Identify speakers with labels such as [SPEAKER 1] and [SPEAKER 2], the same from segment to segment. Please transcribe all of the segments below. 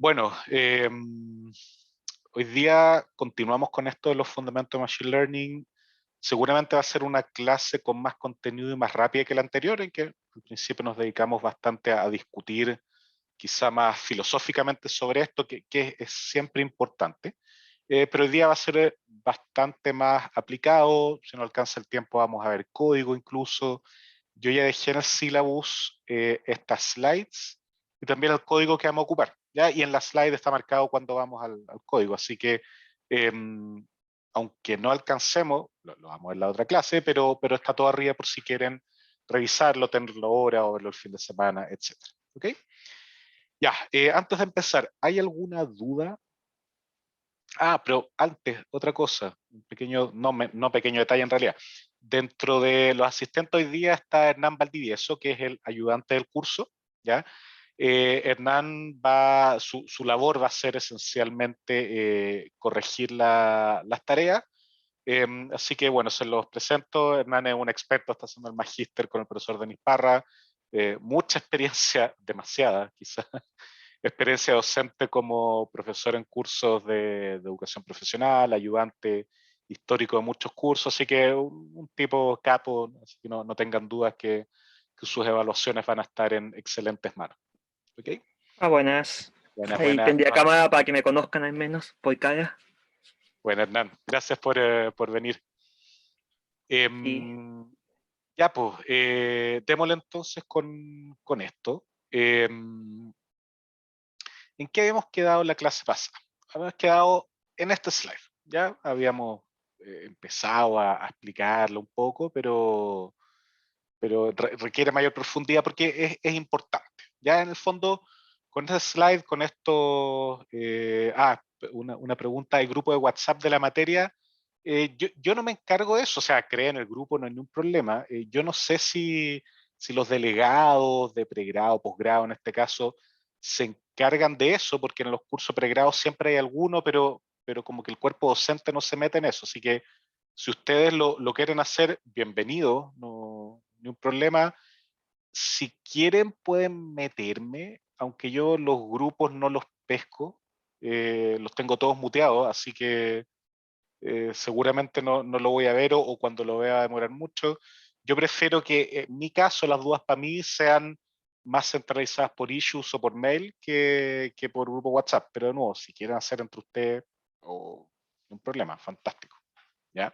[SPEAKER 1] Bueno, hoy día continuamos con esto de los fundamentos de Machine Learning. Seguramente va a ser una clase con más contenido y más rápida que la anterior, en que al principio nos dedicamos bastante a discutir quizá más filosóficamente sobre esto, que es siempre importante. Pero hoy día va a ser bastante más aplicado. Si no alcanza el tiempo, vamos a ver código incluso. Yo ya dejé en el syllabus estas slides y también el código que vamos a ocupar, ¿ya? Y en la slide está marcado cuando vamos al código, así que aunque no alcancemos, lo vamos a ver en la otra clase, pero está todo arriba por si quieren revisarlo, tenerlo ahora o verlo el fin de semana, etcétera. ¿Ok? Ya, antes de empezar, ¿hay alguna duda? Ah, pero antes, otra cosa, un pequeño, no pequeño detalle en realidad. Dentro de los asistentes hoy día está Hernán Valdivieso, que es el ayudante del curso, ¿ya? Hernán su labor va a ser esencialmente corregir las tareas. Así que bueno, se los presento. Hernán es un experto, está haciendo el magíster con el profesor Denis Parra. Mucha experiencia, demasiada quizás, experiencia docente como profesor en cursos de educación profesional, ayudante histórico de muchos cursos, así que un tipo capo, así que no tengan dudas que sus evaluaciones van a estar en excelentes manos. ¿Ok?
[SPEAKER 2] Buenas.
[SPEAKER 1] Buenas,
[SPEAKER 2] Ahí
[SPEAKER 1] buenas.
[SPEAKER 2] prendí la cámara para que me conozcan al menos, por cara.
[SPEAKER 1] Bueno, Hernán, gracias por venir.
[SPEAKER 2] Sí.
[SPEAKER 1] Ya, pues, démosle entonces con esto. ¿En qué habíamos quedado en la clase pasada? Habíamos quedado en este slide. Ya habíamos empezado a explicarlo un poco, pero requiere mayor profundidad porque es importante. Ya en el fondo, con este slide, con esto, una pregunta del grupo de WhatsApp de la materia. Yo no me encargo de eso, o sea, creen en el grupo, no hay ningún problema. Yo no sé si los delegados de pregrado, posgrado en este caso, se encargan de eso, porque en los cursos pregrados siempre hay alguno, pero como que el cuerpo docente no se mete en eso. Así que si ustedes lo quieren hacer, bienvenido, no, ni un problema. Si quieren, pueden meterme, aunque yo los grupos no los pesco, los tengo todos muteados, así que seguramente no lo voy a ver o cuando lo vea va a demorar mucho. Yo prefiero que en mi caso las dudas para mí sean más centralizadas por issues o por mail que por grupo WhatsApp, pero de nuevo, si quieren hacer entre ustedes, oh, no un problema, fantástico. ¿Ya?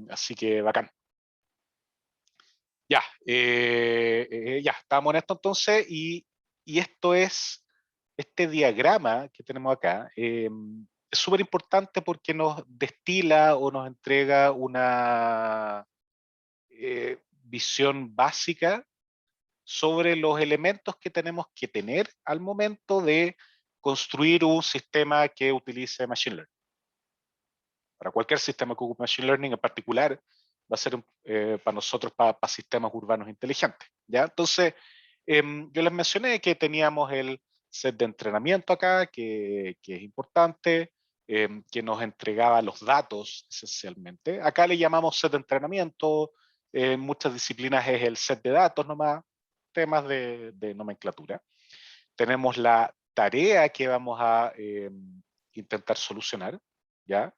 [SPEAKER 1] Así que bacán. Ya, ya, estamos en esto entonces y esto es, este diagrama que tenemos acá, es súper importante porque nos destila o nos entrega una visión básica sobre los elementos que tenemos que tener al momento de construir un sistema que utilice Machine Learning. Para cualquier sistema que ocupe Machine Learning en particular, va a ser para nosotros para sistemas urbanos inteligentes. ¿Ya? Entonces, yo les mencioné que teníamos el set de entrenamiento acá, que es importante, que nos entregaba los datos esencialmente. Acá le llamamos set de entrenamiento, en muchas disciplinas es el set de datos nomás, temas de nomenclatura. Tenemos la tarea que vamos a intentar solucionar, ¿ya?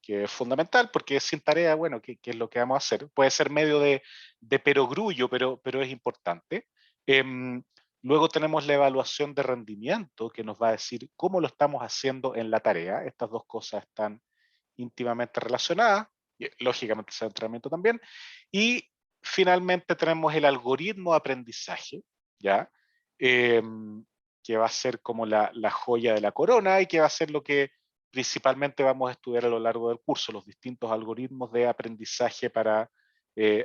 [SPEAKER 1] Que es fundamental, porque sin tarea, bueno, ¿qué es lo que vamos a hacer? Puede ser medio de perogrullo, pero es importante. Em, Luego tenemos la evaluación de rendimiento, que nos va a decir cómo lo estamos haciendo en la tarea. Estas dos cosas están íntimamente relacionadas, y, lógicamente el entrenamiento también. Y finalmente tenemos el algoritmo de aprendizaje, ¿ya? Que va a ser como la joya de la corona y que va a ser lo que principalmente vamos a estudiar a lo largo del curso, los distintos algoritmos de aprendizaje para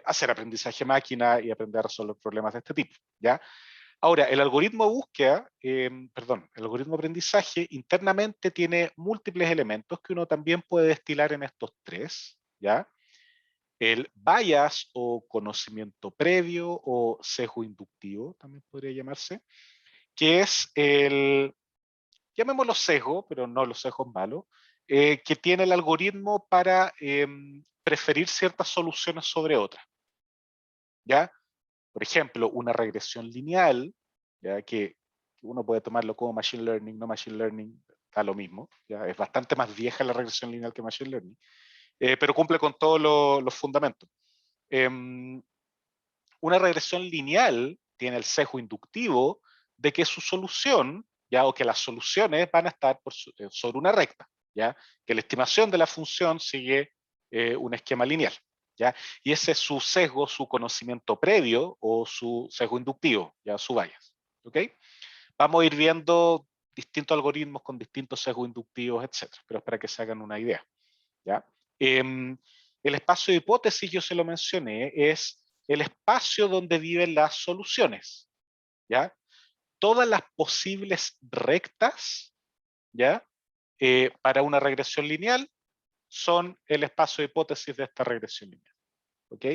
[SPEAKER 1] hacer aprendizaje máquina y aprender a resolver problemas de este tipo, ¿ya? Ahora, el algoritmo de búsqueda, el algoritmo de aprendizaje internamente tiene múltiples elementos que uno también puede destilar en estos tres, ¿ya? El bias o conocimiento previo o sesgo inductivo, también podría llamarse, que es llamémoslo sesgo, pero no los sesgos malos, que tiene el algoritmo para preferir ciertas soluciones sobre otras, ¿ya? Por ejemplo, una regresión lineal, ¿ya? Que uno puede tomarlo como Machine Learning, no Machine Learning, da lo mismo. ¿Ya? Es bastante más vieja la regresión lineal que Machine Learning, pero cumple con todos los fundamentos. Una regresión lineal tiene el sesgo inductivo de que su solución, ya, o que las soluciones van a estar sobre una recta, ya, que la estimación de la función sigue un esquema lineal, ya, y ese es su sesgo, su conocimiento previo o su sesgo inductivo, ya, su bias, ¿ok? Vamos a ir viendo distintos algoritmos con distintos sesgos inductivos, etcétera, pero es para que se hagan una idea, ¿ya? El espacio de hipótesis, yo se lo mencioné, es el espacio donde viven las soluciones, ¿ya? Todas las posibles rectas, ¿ya? Para una regresión lineal son el espacio de hipótesis de esta regresión lineal, ¿ok?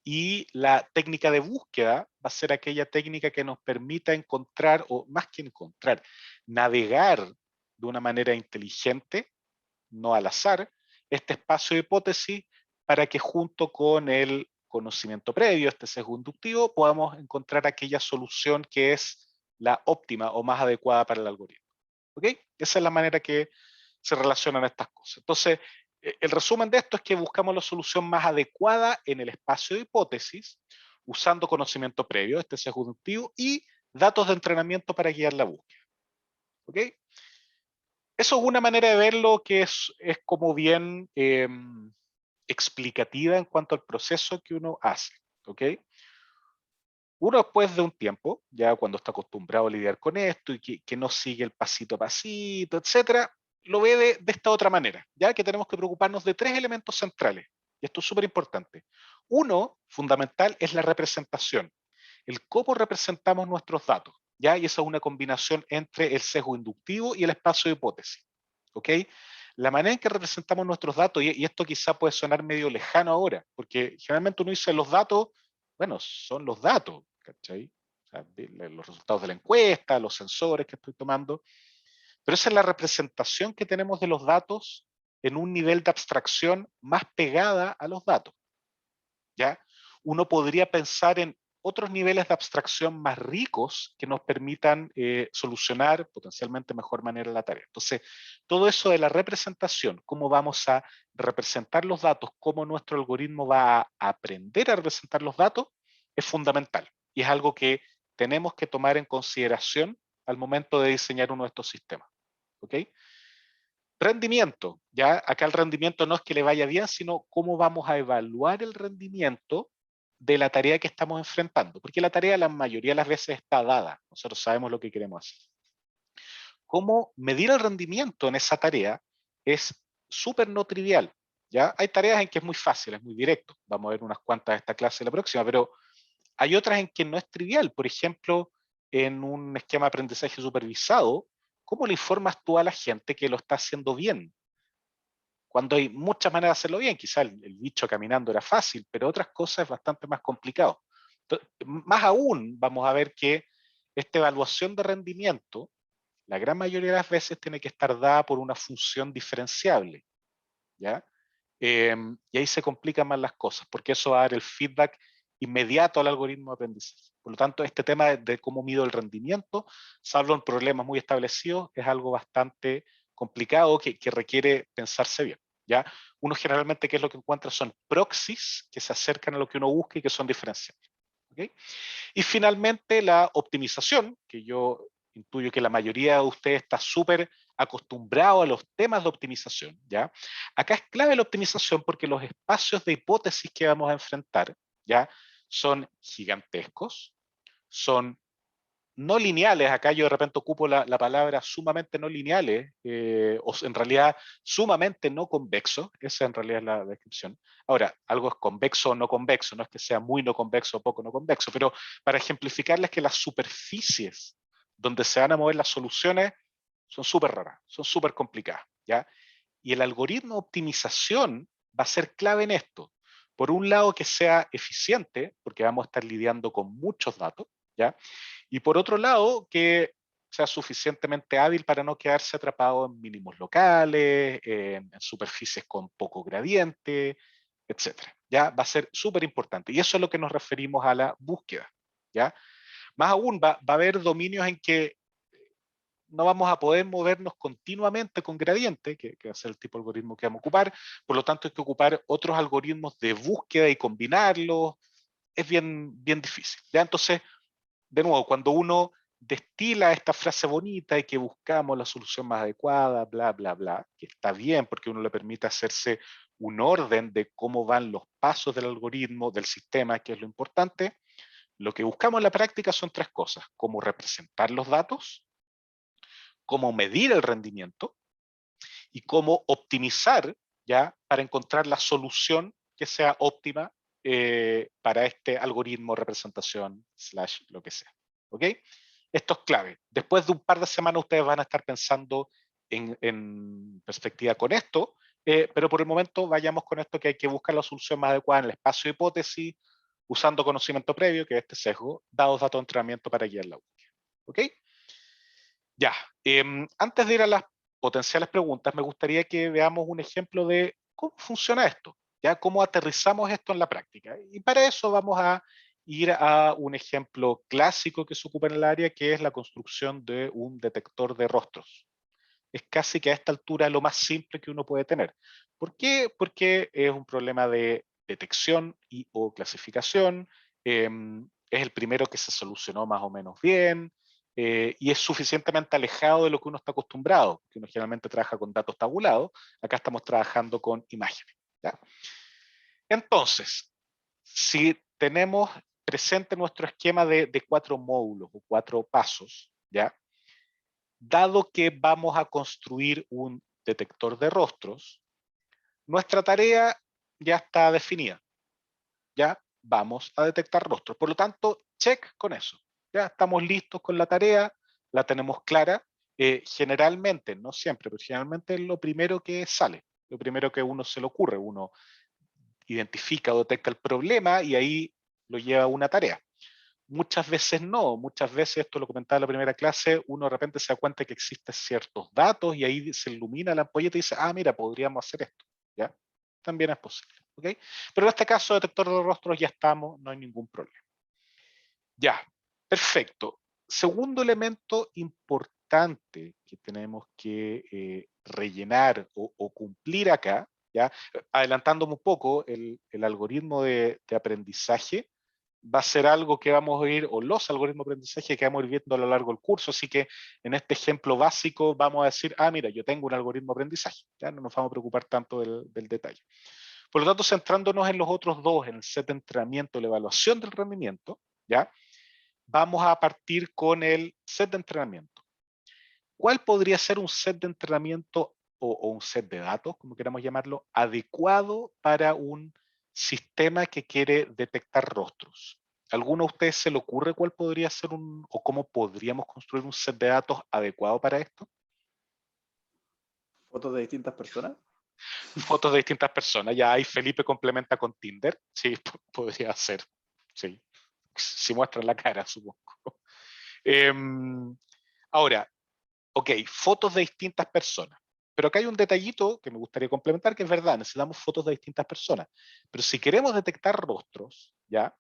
[SPEAKER 1] Y la técnica de búsqueda va a ser aquella técnica que nos permita encontrar, o más que encontrar, navegar de una manera inteligente, no al azar, este espacio de hipótesis para que junto con el conocimiento previo, este sesgo inductivo, podamos encontrar aquella solución que es la óptima o más adecuada para el algoritmo. ¿Ok? Esa es la manera que se relacionan estas cosas. Entonces, el resumen de esto es que buscamos la solución más adecuada en el espacio de hipótesis, usando conocimiento previo, este sesgo inductivo, y datos de entrenamiento para guiar la búsqueda. ¿Ok? Eso es una manera de verlo que es como bien explicativa en cuanto al proceso que uno hace. ¿Ok? Uno después de un tiempo, ya cuando está acostumbrado a lidiar con esto y que no sigue el pasito a pasito, etcétera, lo ve de esta otra manera, ya que tenemos que preocuparnos de tres elementos centrales. Y esto es súper importante. Uno, fundamental, es la representación. El cómo representamos nuestros datos, ¿ya? Y esa es una combinación entre el sesgo inductivo y el espacio de hipótesis, ¿ok? La manera en que representamos nuestros datos, y esto quizá puede sonar medio lejano ahora, porque generalmente uno dice los datos, bueno, son los datos, ¿cachai? O sea, los resultados de la encuesta, los sensores que estoy tomando, pero esa es la representación que tenemos de los datos en un nivel de abstracción más pegada a los datos, ¿ya? Uno podría pensar en otros niveles de abstracción más ricos que nos permitan solucionar potencialmente mejor manera la tarea. Entonces, todo eso de la representación, cómo vamos a representar los datos, cómo nuestro algoritmo va a aprender a representar los datos, es fundamental. Y es algo que tenemos que tomar en consideración al momento de diseñar uno de estos sistemas. ¿Ok? Rendimiento. Ya acá el rendimiento no es que le vaya bien, sino cómo vamos a evaluar el rendimiento de la tarea que estamos enfrentando, porque la tarea la mayoría de las veces está dada, nosotros sabemos lo que queremos hacer. Cómo medir el rendimiento en esa tarea es súper no trivial, ¿ya? Hay tareas en que es muy fácil, es muy directo, vamos a ver unas cuantas de esta clase la próxima, pero hay otras en que no es trivial, por ejemplo, en un esquema de aprendizaje supervisado, ¿cómo le informas tú a la gente que lo está haciendo bien? Cuando hay muchas maneras de hacerlo bien, quizá el bicho caminando era fácil, pero otras cosas es bastante más complicado. Entonces, más aún, vamos a ver que esta evaluación de rendimiento, la gran mayoría de las veces tiene que estar dada por una función diferenciable, ¿ya? Y ahí se complican más las cosas, porque eso va a dar el feedback inmediato al algoritmo de aprendizaje. Por lo tanto, este tema de cómo mido el rendimiento, salvo en problemas muy establecidos, es algo bastante complicado que requiere pensarse bien. ¿Ya? Uno generalmente, ¿qué es lo que encuentra? Son proxies que se acercan a lo que uno busca y que son diferenciables. ¿Okay? Y finalmente la optimización, que yo intuyo que la mayoría de ustedes está súper acostumbrado a los temas de optimización, ¿ya? Acá es clave la optimización porque los espacios de hipótesis que vamos a enfrentar, ¿ya? Son gigantescos, son no lineales, acá yo de repente ocupo la palabra sumamente no lineales, o en realidad sumamente no convexos, esa en realidad es la descripción. Ahora, algo es convexo o no convexo, no es que sea muy no convexo o poco no convexo, pero para ejemplificarles que las superficies donde se van a mover las soluciones son súper raras, son súper complicadas, ¿ya? Y el algoritmo de optimización va a ser clave en esto. Por un lado, que sea eficiente, porque vamos a estar lidiando con muchos datos, ¿ya? Y por otro lado, que sea suficientemente hábil para no quedarse atrapado en mínimos locales, en superficies con poco gradiente, etcétera. Ya va a ser súper importante. Y eso es lo que nos referimos a la búsqueda. ¿Ya? Más aún, va a haber dominios en que no vamos a poder movernos continuamente con gradiente, que va a ser el tipo de algoritmo que vamos a ocupar. Por lo tanto, hay que ocupar otros algoritmos de búsqueda y combinarlos. Es bien difícil. ¿Ya? Entonces, de nuevo, cuando uno destila esta frase bonita y que buscamos la solución más adecuada, bla, bla, bla, que está bien porque uno le permite hacerse un orden de cómo van los pasos del algoritmo, del sistema, que es lo importante. Lo que buscamos en la práctica son tres cosas: cómo representar los datos, cómo medir el rendimiento y cómo optimizar, ya, para encontrar la solución que sea óptima para este algoritmo, representación, slash, lo que sea. ¿Ok? Esto es clave. Después de un par de semanas ustedes van a estar pensando en perspectiva con esto, pero por el momento vayamos con esto, que hay que buscar la solución más adecuada en el espacio de hipótesis, usando conocimiento previo, que es este sesgo, dados datos de entrenamiento para guiar la búsqueda. ¿Ok? Ya, antes de ir a las potenciales preguntas, me gustaría que veamos un ejemplo de cómo funciona esto, ya cómo aterrizamos esto en la práctica. Y para eso vamos a ir a un ejemplo clásico que se ocupa en el área, que es la construcción de un detector de rostros. Es casi que a esta altura lo más simple que uno puede tener. ¿Por qué? Porque es un problema de detección y o clasificación. Es el primero que se solucionó más o menos bien, y es suficientemente alejado de lo que uno está acostumbrado, que uno generalmente trabaja con datos tabulados. Acá estamos trabajando con imágenes. ¿Ya? Entonces, si tenemos presente nuestro esquema de 4 módulos o 4 pasos, ¿ya? Dado que vamos a construir un detector de rostros, nuestra tarea ya está definida. Ya vamos a detectar rostros. Por lo tanto, check con eso. Ya estamos listos con la tarea, la tenemos clara. Generalmente, no siempre, pero generalmente es lo primero que sale, lo primero que a uno se le ocurre. Uno identifica o detecta el problema y ahí lo lleva a una tarea. Muchas veces no, muchas veces, esto lo comentaba en la primera clase, uno de repente se da cuenta que existen ciertos datos y ahí se ilumina la ampolleta y dice, ah, mira, podríamos hacer esto, ¿ya? También es posible, ¿ok? Pero en este caso, detector de rostros, ya estamos, no hay ningún problema. Ya, perfecto. Segundo elemento importante que tenemos que rellenar o cumplir acá, ¿ya? Adelantándome un poco, el algoritmo de aprendizaje va a ser algo que vamos a ir, o los algoritmos de aprendizaje que vamos a ir viendo a lo largo del curso, así que en este ejemplo básico vamos a decir, ah, mira, yo tengo un algoritmo de aprendizaje, ya no nos vamos a preocupar tanto del detalle. Por lo tanto, centrándonos en los otros dos, en el set de entrenamiento y la evaluación del rendimiento, ya, vamos a partir con el set de entrenamiento. ¿Cuál podría ser un set de entrenamiento o un set de datos, como queramos llamarlo, adecuado para un sistema que quiere detectar rostros? ¿Alguno de ustedes se le ocurre cuál podría ser o cómo podríamos construir un set de datos adecuado para esto?
[SPEAKER 3] ¿Fotos de distintas personas?
[SPEAKER 1] Fotos de distintas personas. Ya ahí Felipe complementa con Tinder. Sí, podría ser. Sí. Si muestran la cara, supongo. Ahora, ok, fotos de distintas personas. Pero acá hay un detallito que me gustaría complementar, que es verdad, necesitamos fotos de distintas personas. Pero si queremos detectar rostros, ¿ya?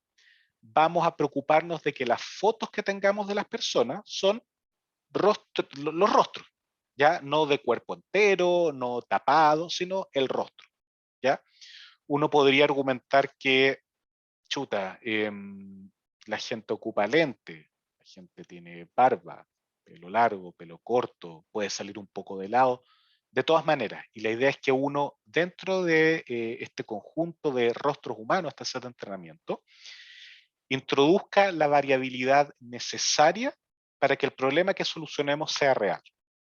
[SPEAKER 1] Vamos a preocuparnos de que las fotos que tengamos de las personas son los rostros, ¿ya? No de cuerpo entero, no tapado, sino el rostro, ¿ya? Uno podría argumentar que, chuta, la gente ocupa lente, la gente tiene barba, pelo largo, pelo corto, puede salir un poco de lado. De todas maneras, y la idea es que uno, dentro de este conjunto de rostros humanos, este set de entrenamiento, introduzca la variabilidad necesaria para que el problema que solucionemos sea real.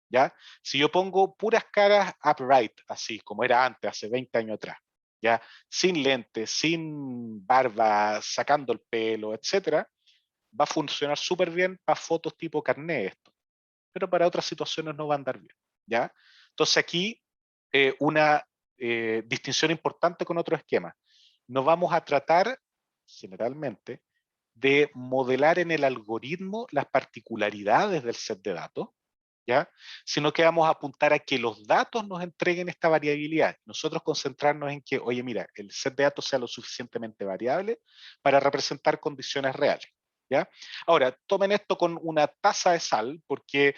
[SPEAKER 1] ¿Ya? Si yo pongo puras caras upright, así como era antes, hace 20 años atrás, ¿ya? Sin lentes, sin barba, sacando el pelo, etcétera, va a funcionar súper bien para fotos tipo carné esto, pero para otras situaciones no va a andar bien, ¿ya? Entonces aquí una distinción importante con otro esquema. No vamos a tratar, generalmente, de modelar en el algoritmo las particularidades del set de datos, ¿ya? Sino que vamos a apuntar a que los datos nos entreguen esta variabilidad. Nosotros concentrarnos en que, oye, mira, el set de datos sea lo suficientemente variable para representar condiciones reales, ¿ya? Ahora, tomen esto con una taza de sal, porque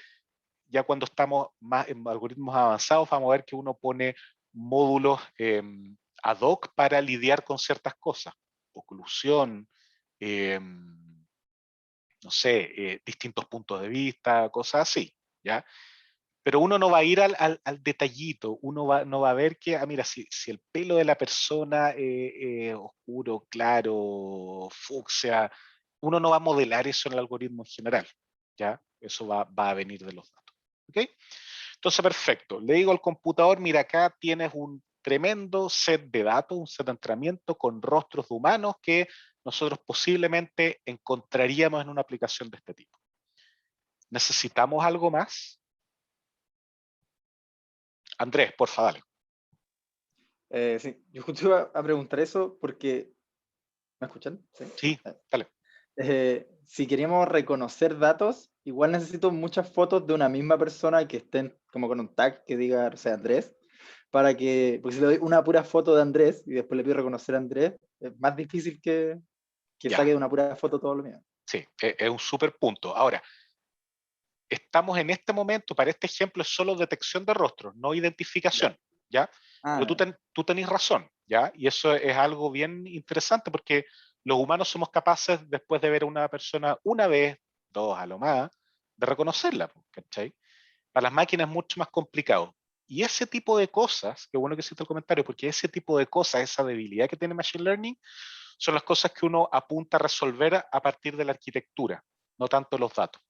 [SPEAKER 1] ya cuando estamos más en algoritmos avanzados vamos a ver que uno pone módulos ad hoc para lidiar con ciertas cosas. Oclusión, no sé, distintos puntos de vista, cosas así, ¿ya? Pero uno no va a ir al detallito, uno no va a ver que, mira, si el pelo de la persona es oscuro, claro, fucsia, uno no va a modelar eso en el algoritmo en general, ¿ya? Eso va a venir de los datos, ¿ok? Entonces, perfecto. Le digo al computador, mira, acá tienes un tremendo set de datos, un set de entrenamiento con rostros de humanos que nosotros posiblemente encontraríamos en una aplicación de este tipo. ¿Necesitamos algo más? Andrés, porfa, dale.
[SPEAKER 3] Sí, yo justo iba a preguntar eso porque, ¿me escuchan? Sí.
[SPEAKER 1] Sí, dale.
[SPEAKER 3] Si queríamos reconocer datos, igual necesito muchas fotos de una misma persona que estén como con un tag que diga, o sea, Andrés, porque si le doy una pura foto de Andrés y después le pido reconocer a Andrés, es más difícil que
[SPEAKER 1] Ya,
[SPEAKER 3] saque de una pura foto todo lo mío.
[SPEAKER 1] sí, es un súper punto. Ahora, estamos en este momento, para este ejemplo, es solo detección de rostros, no identificación, ¿ya? Pero
[SPEAKER 3] Ah,
[SPEAKER 1] tú tenés razón, ¿ya? Y eso es algo bien interesante porque los humanos somos capaces, después de ver a una persona una vez, dos a lo más, de reconocerla, ¿cachai? Para las máquinas es mucho más complicado. Y ese tipo de cosas, qué bueno que hiciste el comentario, porque ese tipo de cosas, esa debilidad que tiene Machine Learning, son las cosas que uno apunta a resolver a partir de la arquitectura, no tanto los datos.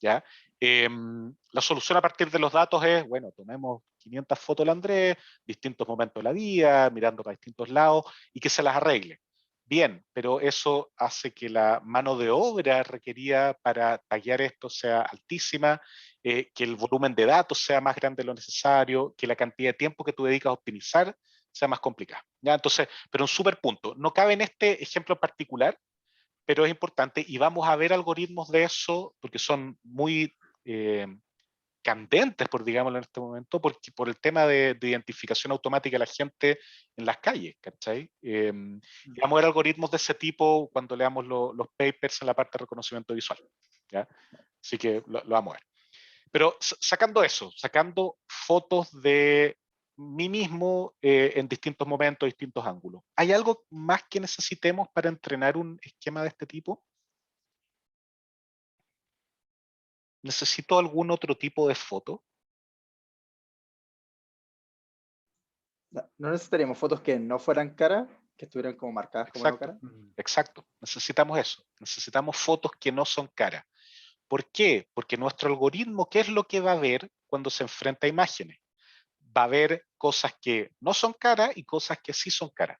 [SPEAKER 1] ¿Ya? La solución a partir de los datos es, bueno, tomemos 500 fotos del Andrés, distintos momentos de la vida, mirando para distintos lados, y que se las arregle. Bien, pero eso hace que la mano de obra requerida para tallar esto sea altísima, que el volumen de datos sea más grande de lo necesario, que la cantidad de tiempo que tú dedicas a optimizar sea más complicada. ¿Ya? Entonces, pero un súper punto. No cabe en este ejemplo particular, pero es importante y vamos a ver algoritmos de eso porque son muy candentes, por digámoslo en este momento, por el tema de identificación automática de la gente en las calles, ¿cachai? Y vamos a ver algoritmos de ese tipo cuando leamos los papers en la parte de reconocimiento visual, ¿ya? Así que lo vamos a ver. Pero sacando eso, sacando fotos de mí mismo en distintos momentos, distintos ángulos, ¿hay algo más que necesitemos para entrenar un esquema de este tipo? ¿Necesito algún otro tipo de foto?
[SPEAKER 3] no necesitaríamos fotos que no fueran caras, que estuvieran como marcadas como no
[SPEAKER 1] Exacto,
[SPEAKER 3] caras.
[SPEAKER 1] exacto. Necesitamos eso. Necesitamos fotos que no son caras. ¿Por qué? Porque nuestro algoritmo, ¿qué es lo que va a ver cuando se enfrenta a imágenes? Va a ver cosas que no son caras y cosas que sí son caras.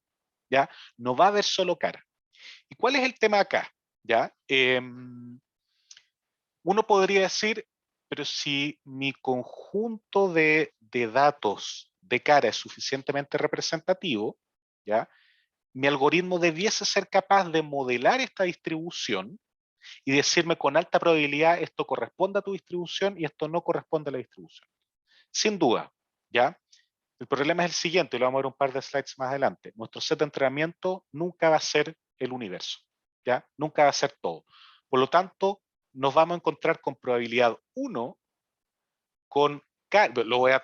[SPEAKER 1] ¿Ya? No va a ver solo cara. ¿Y cuál es el tema acá? ¿Ya? Uno podría decir, pero si mi conjunto de datos de cara es suficientemente representativo, ¿ya? Mi algoritmo debiese ser capaz de modelar esta distribución y decirme con alta probabilidad esto corresponde a tu distribución y esto no corresponde a la distribución. Sin duda, ¿ya? El problema es el siguiente, lo vamos a ver un par de slides más adelante. Nuestro set de entrenamiento nunca va a ser el universo, ¿ya? Nunca va a ser todo. Por lo tanto, nos vamos a encontrar con probabilidad 1 con, lo voy a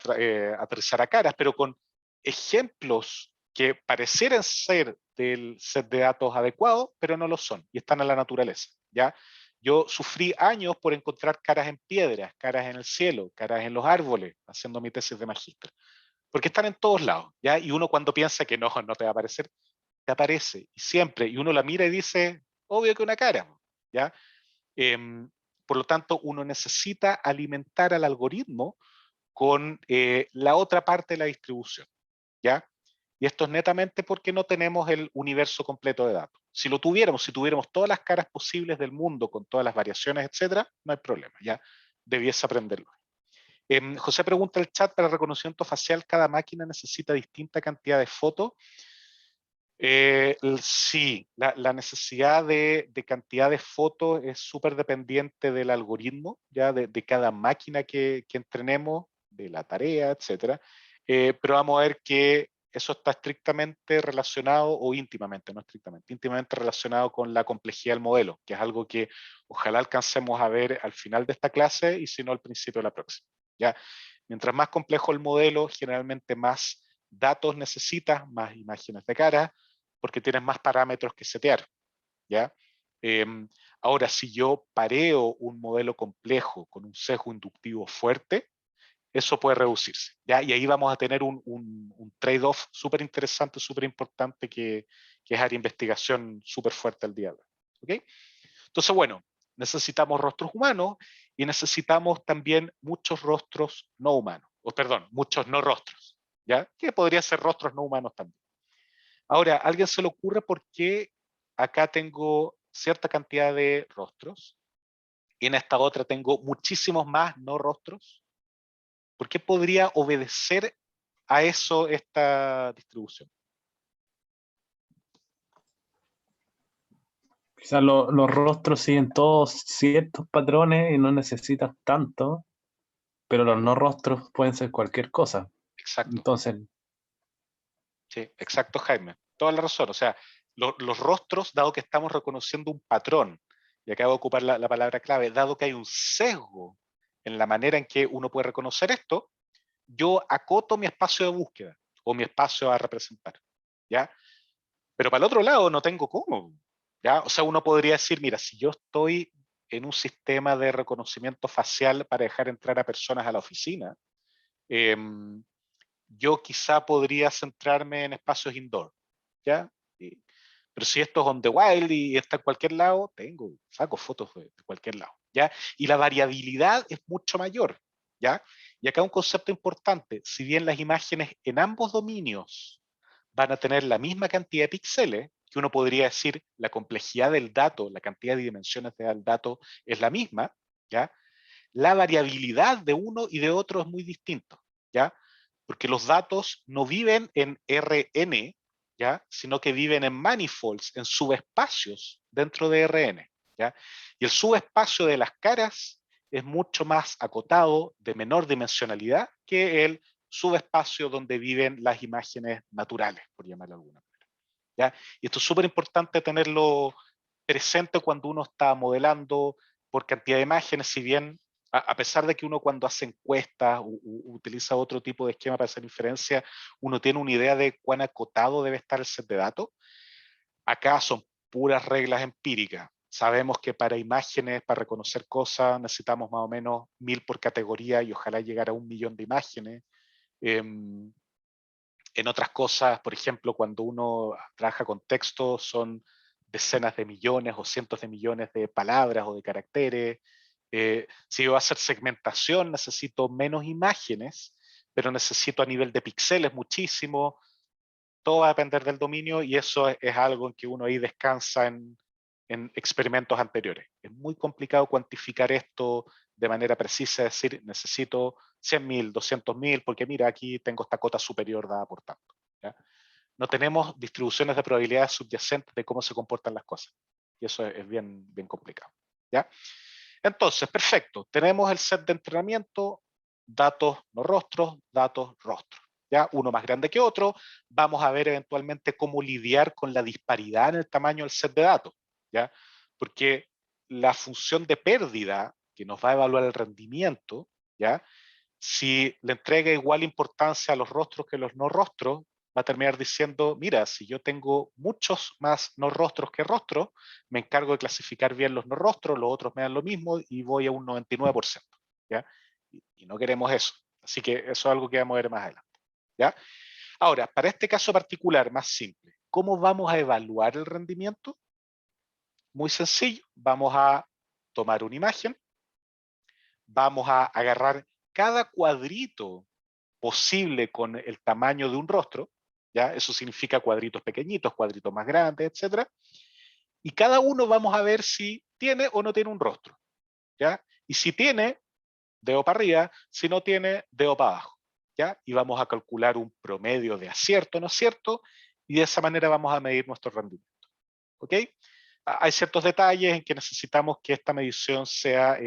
[SPEAKER 1] aterrizar a caras, pero con ejemplos que parecieran ser del set de datos adecuado, pero no lo son y están en la naturaleza, ¿ya? Yo sufrí años por encontrar caras en piedras, caras en el cielo, caras en los árboles, haciendo mi tesis de magíster, porque están en todos lados, ¿ya? Y uno cuando piensa que no te va a aparecer, te aparece, y siempre, y uno la mira y dice, obvio que una cara, ¿ya? Por lo tanto, uno necesita alimentar al algoritmo con la otra parte de la distribución, ¿ya? Y esto es netamente porque no tenemos el universo completo de datos. Si lo tuviéramos, si tuviéramos todas las caras posibles del mundo con todas las variaciones, etcétera, no hay problema, ya debiese aprenderlo. José pregunta en el chat, para reconocimiento facial, ¿cada máquina necesita distinta cantidad de fotos? Sí, la necesidad de cantidad de fotos es súper dependiente del algoritmo, ya de cada máquina que entrenemos, de la tarea, etcétera. Pero vamos a ver que eso está estrictamente relacionado, o íntimamente, no estrictamente, íntimamente relacionado con la complejidad del modelo, que es algo que ojalá alcancemos a ver al final de esta clase y si no al principio de la próxima. ¿Ya? Mientras más complejo el modelo, generalmente más datos necesitas, más imágenes de cara, porque tienes más parámetros que setear. ¿Ya? Ahora, si yo pareo un modelo complejo con un sesgo inductivo fuerte, eso puede reducirse. ¿Ya? Y ahí vamos a tener un trade-off súper interesante, súper importante, que es área de investigación súper fuerte al día de hoy. ¿Okay? Entonces, bueno, necesitamos rostros humanos y necesitamos también muchos rostros no humanos, o perdón, muchos no rostros, ¿ya? Que podrían ser rostros no humanos también. Ahora, ¿a alguien se le ocurre por qué acá tengo cierta cantidad de rostros y en esta otra tengo muchísimos más no rostros? ¿Por qué podría obedecer a eso esta distribución?
[SPEAKER 4] Quizás los rostros siguen todos ciertos patrones y no necesitas tanto, pero los no rostros pueden ser cualquier cosa.
[SPEAKER 1] Exacto.
[SPEAKER 4] Entonces,
[SPEAKER 1] Sí, exacto, Jaime. Toda la razón. O sea, los rostros, dado que estamos reconociendo un patrón, y acabo de ocupar la palabra clave, dado que hay un sesgo en la manera en que uno puede reconocer esto, yo acoto mi espacio de búsqueda o mi espacio a representar. ¿Ya? Pero para el otro lado no tengo cómo. ¿Ya? O sea, uno podría decir, mira, si yo estoy en un sistema de reconocimiento facial para dejar entrar a personas a la oficina, yo quizá podría centrarme en espacios indoor, ¿ya? Pero si esto es on the wild y está en cualquier lado, saco fotos de cualquier lado, ¿ya? Y la variabilidad es mucho mayor, ¿ya? Y acá un concepto importante, si bien las imágenes en ambos dominios van a tener la misma cantidad de píxeles, que uno podría decir la complejidad del dato, la cantidad de dimensiones del dato es la misma, ¿ya? La variabilidad de uno y de otro es muy distinto, ¿ya? Porque los datos no viven en Rn, ¿ya? Sino que viven en manifolds, en subespacios dentro de Rn, ¿ya? Y el subespacio de las caras es mucho más acotado, de menor dimensionalidad, que el subespacio donde viven las imágenes naturales, por llamarlo de alguna manera, ¿ya? Y esto es súper importante tenerlo presente cuando uno está modelando por cantidad de imágenes, si bien a pesar de que uno cuando hace encuestas utiliza otro tipo de esquema para hacer inferencia, uno tiene una idea de cuán acotado debe estar el set de datos. Acá son puras reglas empíricas. Sabemos que para imágenes, para reconocer cosas, necesitamos más o menos 1000 por categoría y ojalá llegar a 1.000.000 de imágenes. En otras cosas, por ejemplo, cuando uno trabaja con texto, son decenas de millones o cientos de millones de palabras o de caracteres. Si yo voy a hacer segmentación, necesito menos imágenes, pero necesito a nivel de píxeles muchísimo. Todo va a depender del dominio y eso es algo en que uno ahí descansa en experimentos anteriores. Es muy complicado cuantificar esto de manera precisa, es decir, necesito 100.000, 200.000, porque mira, aquí tengo esta cota superior dada por tanto, ¿ya? No tenemos distribuciones de probabilidades subyacentes de cómo se comportan las cosas. Y eso es bien, bien complicado, ¿ya? Entonces, perfecto. Tenemos el set de entrenamiento, datos no rostros, datos rostros. ¿Ya? Uno más grande que otro. Vamos a ver eventualmente cómo lidiar con la disparidad en el tamaño del set de datos, ¿ya? Porque la función de pérdida que nos va a evaluar el rendimiento, ¿ya? Si le entrega igual importancia a los rostros que a los no rostros, va a terminar diciendo, mira, si yo tengo muchos más no rostros que rostros, me encargo de clasificar bien los no rostros, los otros me dan lo mismo y voy a un 99%, ¿ya? Y no queremos eso. Así que eso es algo que vamos a ver más adelante, ¿ya? Ahora, para este caso particular, más simple, ¿cómo vamos a evaluar el rendimiento? Muy sencillo, vamos a tomar una imagen, vamos a agarrar cada cuadrito posible con el tamaño de un rostro, ¿ya? Eso significa cuadritos pequeñitos, cuadritos más grandes, etcétera. Y cada uno vamos a ver si tiene o no tiene un rostro, ¿ya? Y si tiene, dedo para arriba, si no tiene, dedo para abajo, ¿ya? Y vamos a calcular un promedio de acierto, no acierto, y de esa manera vamos a medir nuestro rendimiento, ¿ok? Hay ciertos detalles en que necesitamos que esta medición sea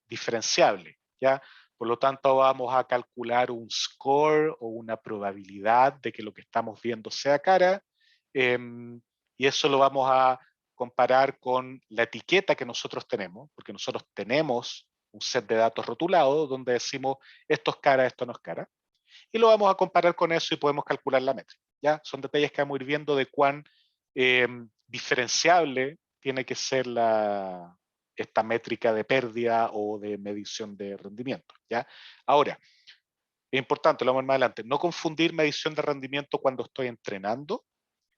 [SPEAKER 1] diferenciable, ¿ya? Por lo tanto, vamos a calcular un score o una probabilidad de que lo que estamos viendo sea cara, y eso lo vamos a comparar con la etiqueta que nosotros tenemos, porque nosotros tenemos un set de datos rotulados donde decimos esto es cara, esto no es cara, y lo vamos a comparar con eso y podemos calcular la métrica. ¿Ya? Son detalles que vamos a ir viendo de cuán diferenciable tiene que ser esta métrica de pérdida o de medición de rendimiento. ¿Ya? Ahora, es importante, lo vamos a ver más adelante, no confundir medición de rendimiento cuando estoy entrenando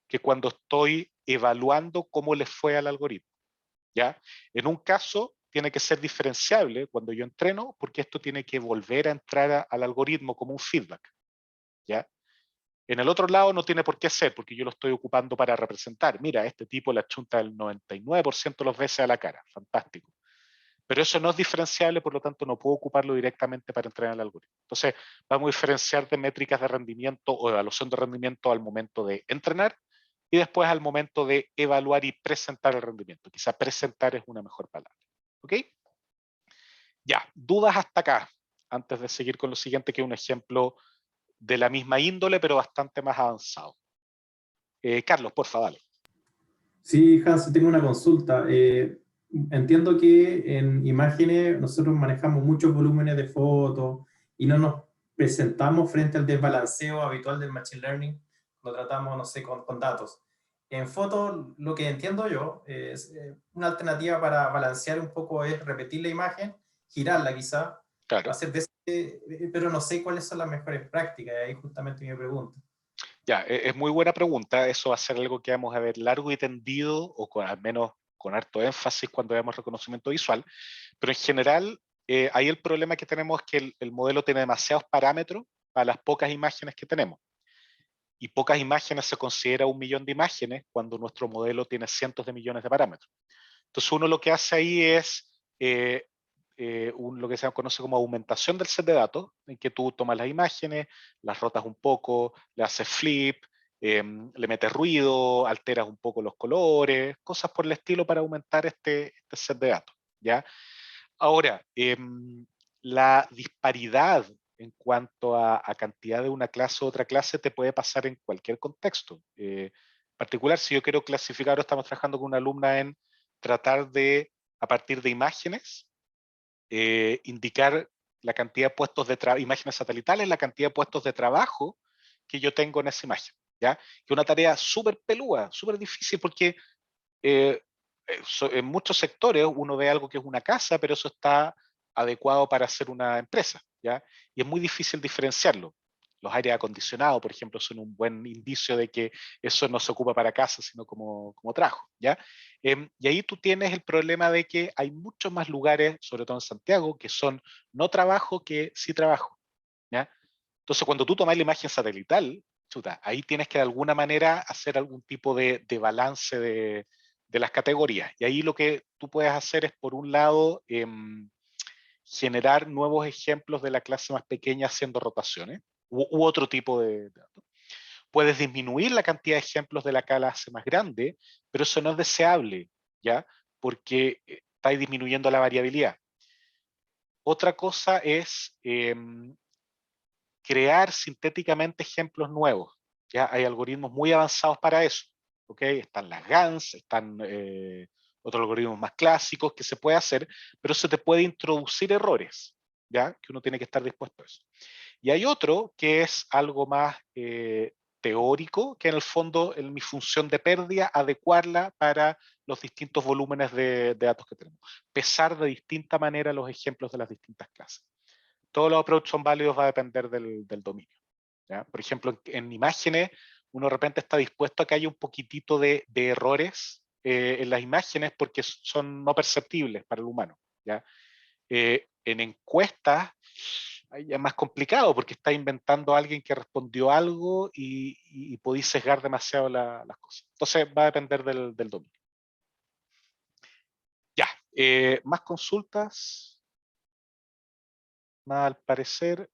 [SPEAKER 1] que cuando estoy evaluando cómo le fue al algoritmo. ¿Ya? En un caso tiene que ser diferenciable cuando yo entreno porque esto tiene que volver a entrar al algoritmo como un feedback. ¿Ya? En el otro lado no tiene por qué ser, porque yo lo estoy ocupando para representar. Mira, este tipo le achunta el 99% de las veces a la cara. Fantástico. Pero eso no es diferenciable, por lo tanto no puedo ocuparlo directamente para entrenar el algoritmo. Entonces, vamos a diferenciar de métricas de rendimiento o de evaluación de rendimiento al momento de entrenar y después al momento de evaluar y presentar el rendimiento. Quizá presentar es una mejor palabra. ¿Ok? Ya, dudas hasta acá, antes de seguir con lo siguiente, que es un ejemplo de la misma índole, pero bastante más avanzado. Carlos, por favor.
[SPEAKER 5] Sí, Hans, tengo una consulta. Entiendo que en imágenes nosotros manejamos muchos volúmenes de fotos y no nos presentamos frente al desbalanceo habitual del Machine Learning cuando tratamos, no sé, con datos. En fotos, lo que entiendo yo, es una alternativa para balancear un poco es repetir la imagen, girarla quizá,
[SPEAKER 1] Claro.
[SPEAKER 5] hacer pero no sé cuáles son las mejores prácticas, y ahí justamente mi pregunta.
[SPEAKER 1] Ya, es muy buena pregunta. Eso va a ser algo que vamos a ver largo y tendido, o al menos con harto énfasis cuando veamos reconocimiento visual. Pero en general, ahí el problema que tenemos es que el modelo tiene demasiados parámetros para las pocas imágenes que tenemos. Y pocas imágenes se considera 1 millón de imágenes cuando nuestro modelo tiene cientos de millones de parámetros. Entonces uno lo que hace ahí es lo que se conoce como aumentación del set de datos, en que tú tomas las imágenes, las rotas un poco, le haces flip, le metes ruido, alteras un poco los colores, cosas por el estilo para aumentar este set de datos. ¿Ya? Ahora, la disparidad en cuanto a cantidad de una clase u otra clase te puede pasar en cualquier contexto. En particular, si yo quiero clasificar, ahora estamos trabajando con una alumna en tratar de, a partir de imágenes, indicar la cantidad de puestos de imágenes satelitales, la cantidad de puestos de trabajo que yo tengo en esa imagen. ¿Ya? Que es una tarea súper pelúa, súper difícil porque en muchos sectores uno ve algo que es una casa, pero eso está adecuado para hacer una empresa, ¿ya? Y es muy difícil diferenciarlo. Los aires acondicionados, por ejemplo, son un buen indicio de que eso no se ocupa para casa, sino como trabajo, ¿ya? Y ahí tú tienes el problema de que hay muchos más lugares, sobre todo en Santiago, que son no trabajo que sí trabajo, ¿ya? Entonces, cuando tú tomas la imagen satelital, chuta, ahí tienes que de alguna manera hacer algún tipo de balance de las categorías. Y ahí lo que tú puedes hacer es, por un lado, generar nuevos ejemplos de la clase más pequeña haciendo rotaciones u otro tipo de datos. Puedes disminuir la cantidad de ejemplos de la clase más grande, pero eso no es deseable, ¿ya? Porque estáis disminuyendo la variabilidad. Otra cosa es crear sintéticamente ejemplos nuevos. Ya hay algoritmos muy avanzados para eso. ¿Okay? Están las GANs, están otros algoritmos más clásicos que se puede hacer, pero se te puede introducir errores, ¿ya? Que uno tiene que estar dispuesto a eso. Y hay otro que es algo más teórico, que en el fondo en mi función de pérdida, adecuarla para los distintos volúmenes de datos que tenemos. Pesar de distinta manera los ejemplos de las distintas clases. Todos los approaches son válidos, va a depender del dominio. ¿Ya? Por ejemplo, en imágenes, uno de repente está dispuesto a que haya un poquitito de errores en las imágenes porque son no perceptibles para el humano. ¿Ya? En encuestas es más complicado porque está inventando a alguien que respondió algo y podéis sesgar demasiado las cosas. Entonces va a depender del dominio. Ya, más consultas. Al parecer,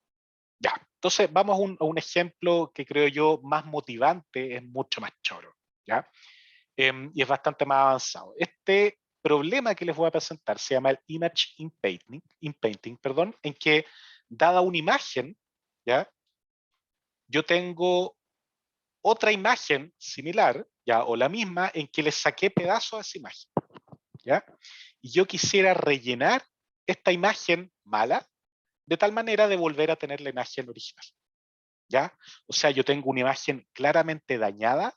[SPEAKER 1] ya. Entonces vamos a un ejemplo que creo yo más motivante, es mucho más choro, ¿ya? Y es bastante más avanzado. Este problema que les voy a presentar se llama el Image Inpainting, perdón, en que dada una imagen, ¿ya? Yo tengo otra imagen similar, ¿ya? O la misma, en que le saqué pedazos a esa imagen, ¿ya? Y yo quisiera rellenar esta imagen mala de tal manera de volver a tener la imagen original, ¿ya? O sea, yo tengo una imagen claramente dañada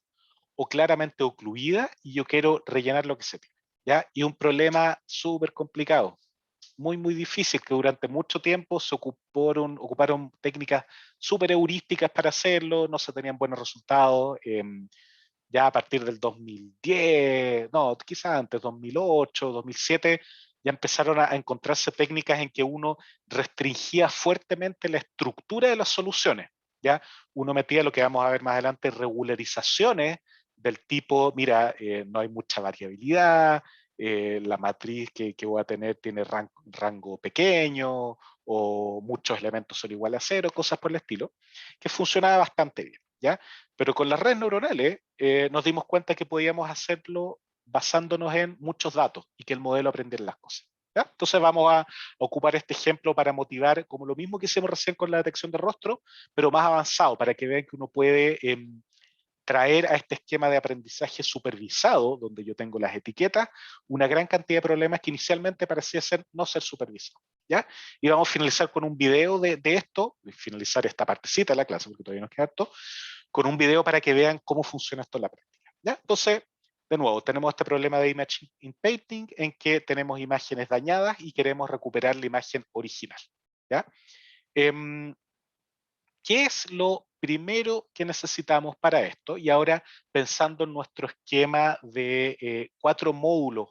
[SPEAKER 1] o claramente ocluida y yo quiero rellenar lo que se tiene, ¿ya? Y un problema súper complicado, muy difícil, que durante mucho tiempo se ocuparon técnicas súper heurísticas para hacerlo, no se tenían buenos resultados. Ya a partir del 2010, no, quizás antes, 2008, 2007, ya empezaron a encontrarse técnicas en que uno restringía fuertemente la estructura de las soluciones, ¿ya? Uno metía lo que vamos a ver más adelante, regularizaciones del tipo, mira, no hay mucha variabilidad, la matriz que voy a tener tiene rango pequeño, o muchos elementos son iguales a cero, cosas por el estilo, que funcionaba bastante bien, ¿ya? Pero con las redes neuronales nos dimos cuenta que podíamos hacerlo basándonos en muchos datos y que el modelo aprendiera las cosas, ¿ya? Entonces vamos a ocupar este ejemplo para motivar, como lo mismo que hicimos recién con la detección de rostro, pero más avanzado, para que vean que uno puede traer a este esquema de aprendizaje supervisado, donde yo tengo las etiquetas, una gran cantidad de problemas que inicialmente parecía no ser supervisados, ¿ya? Y vamos a finalizar con un video de esto, finalizar esta partecita de la clase, porque todavía nos queda harto, con un video para que vean cómo funciona esto en la práctica, ¿ya? Entonces, de nuevo, tenemos este problema de image in painting, en que tenemos imágenes dañadas y queremos recuperar la imagen original, ¿ya? ¿Qué es lo primero que necesitamos para esto? Y ahora pensando en nuestro esquema de 4 módulos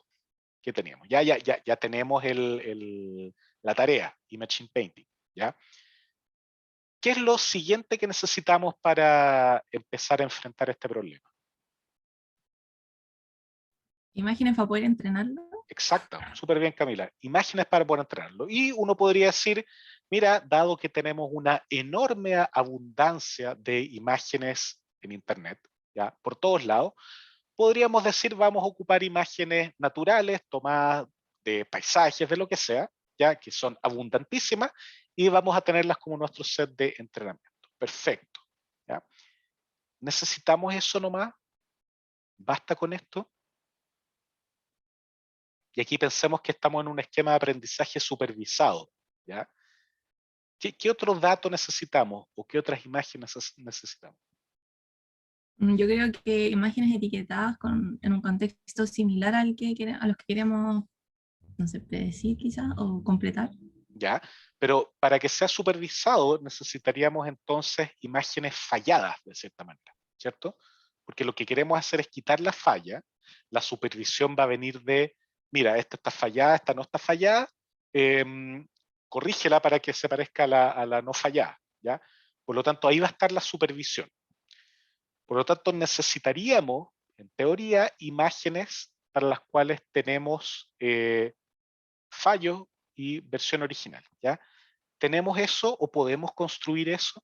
[SPEAKER 1] que teníamos. Ya tenemos la tarea, Image in Painting, ¿ya? ¿Qué es lo siguiente que necesitamos para empezar a enfrentar este problema?
[SPEAKER 6] Imágenes para poder entrenarlo.
[SPEAKER 1] Exacto, súper bien, Camila. Imágenes para poder entrenarlo. Y uno podría decir, mira, dado que tenemos una enorme abundancia de imágenes en Internet, ya por todos lados, podríamos decir, vamos a ocupar imágenes naturales, tomadas de paisajes, de lo que sea, ya que son abundantísimas, y vamos a tenerlas como nuestro set de entrenamiento. Perfecto, ¿ya? ¿Necesitamos eso nomás? ¿Basta con esto? Y aquí pensemos que estamos en un esquema de aprendizaje supervisado, ¿ya? ¿Qué otros datos necesitamos o qué otras imágenes necesitamos?
[SPEAKER 6] Yo creo que imágenes etiquetadas en un contexto similar a los que queremos, no sé, predecir quizás o completar.
[SPEAKER 1] ¿Ya? Pero para que sea supervisado necesitaríamos entonces imágenes falladas de cierta manera, ¿cierto? Porque lo que queremos hacer es quitar la falla, la supervisión va a venir de, mira, esta está fallada, esta no está fallada, corrígela para que se parezca a la no fallada, ¿ya? Por lo tanto, ahí va a estar la supervisión. Por lo tanto, necesitaríamos, en teoría, imágenes para las cuales tenemos fallos y versión original, ¿ya? ¿Tenemos eso o podemos construir eso?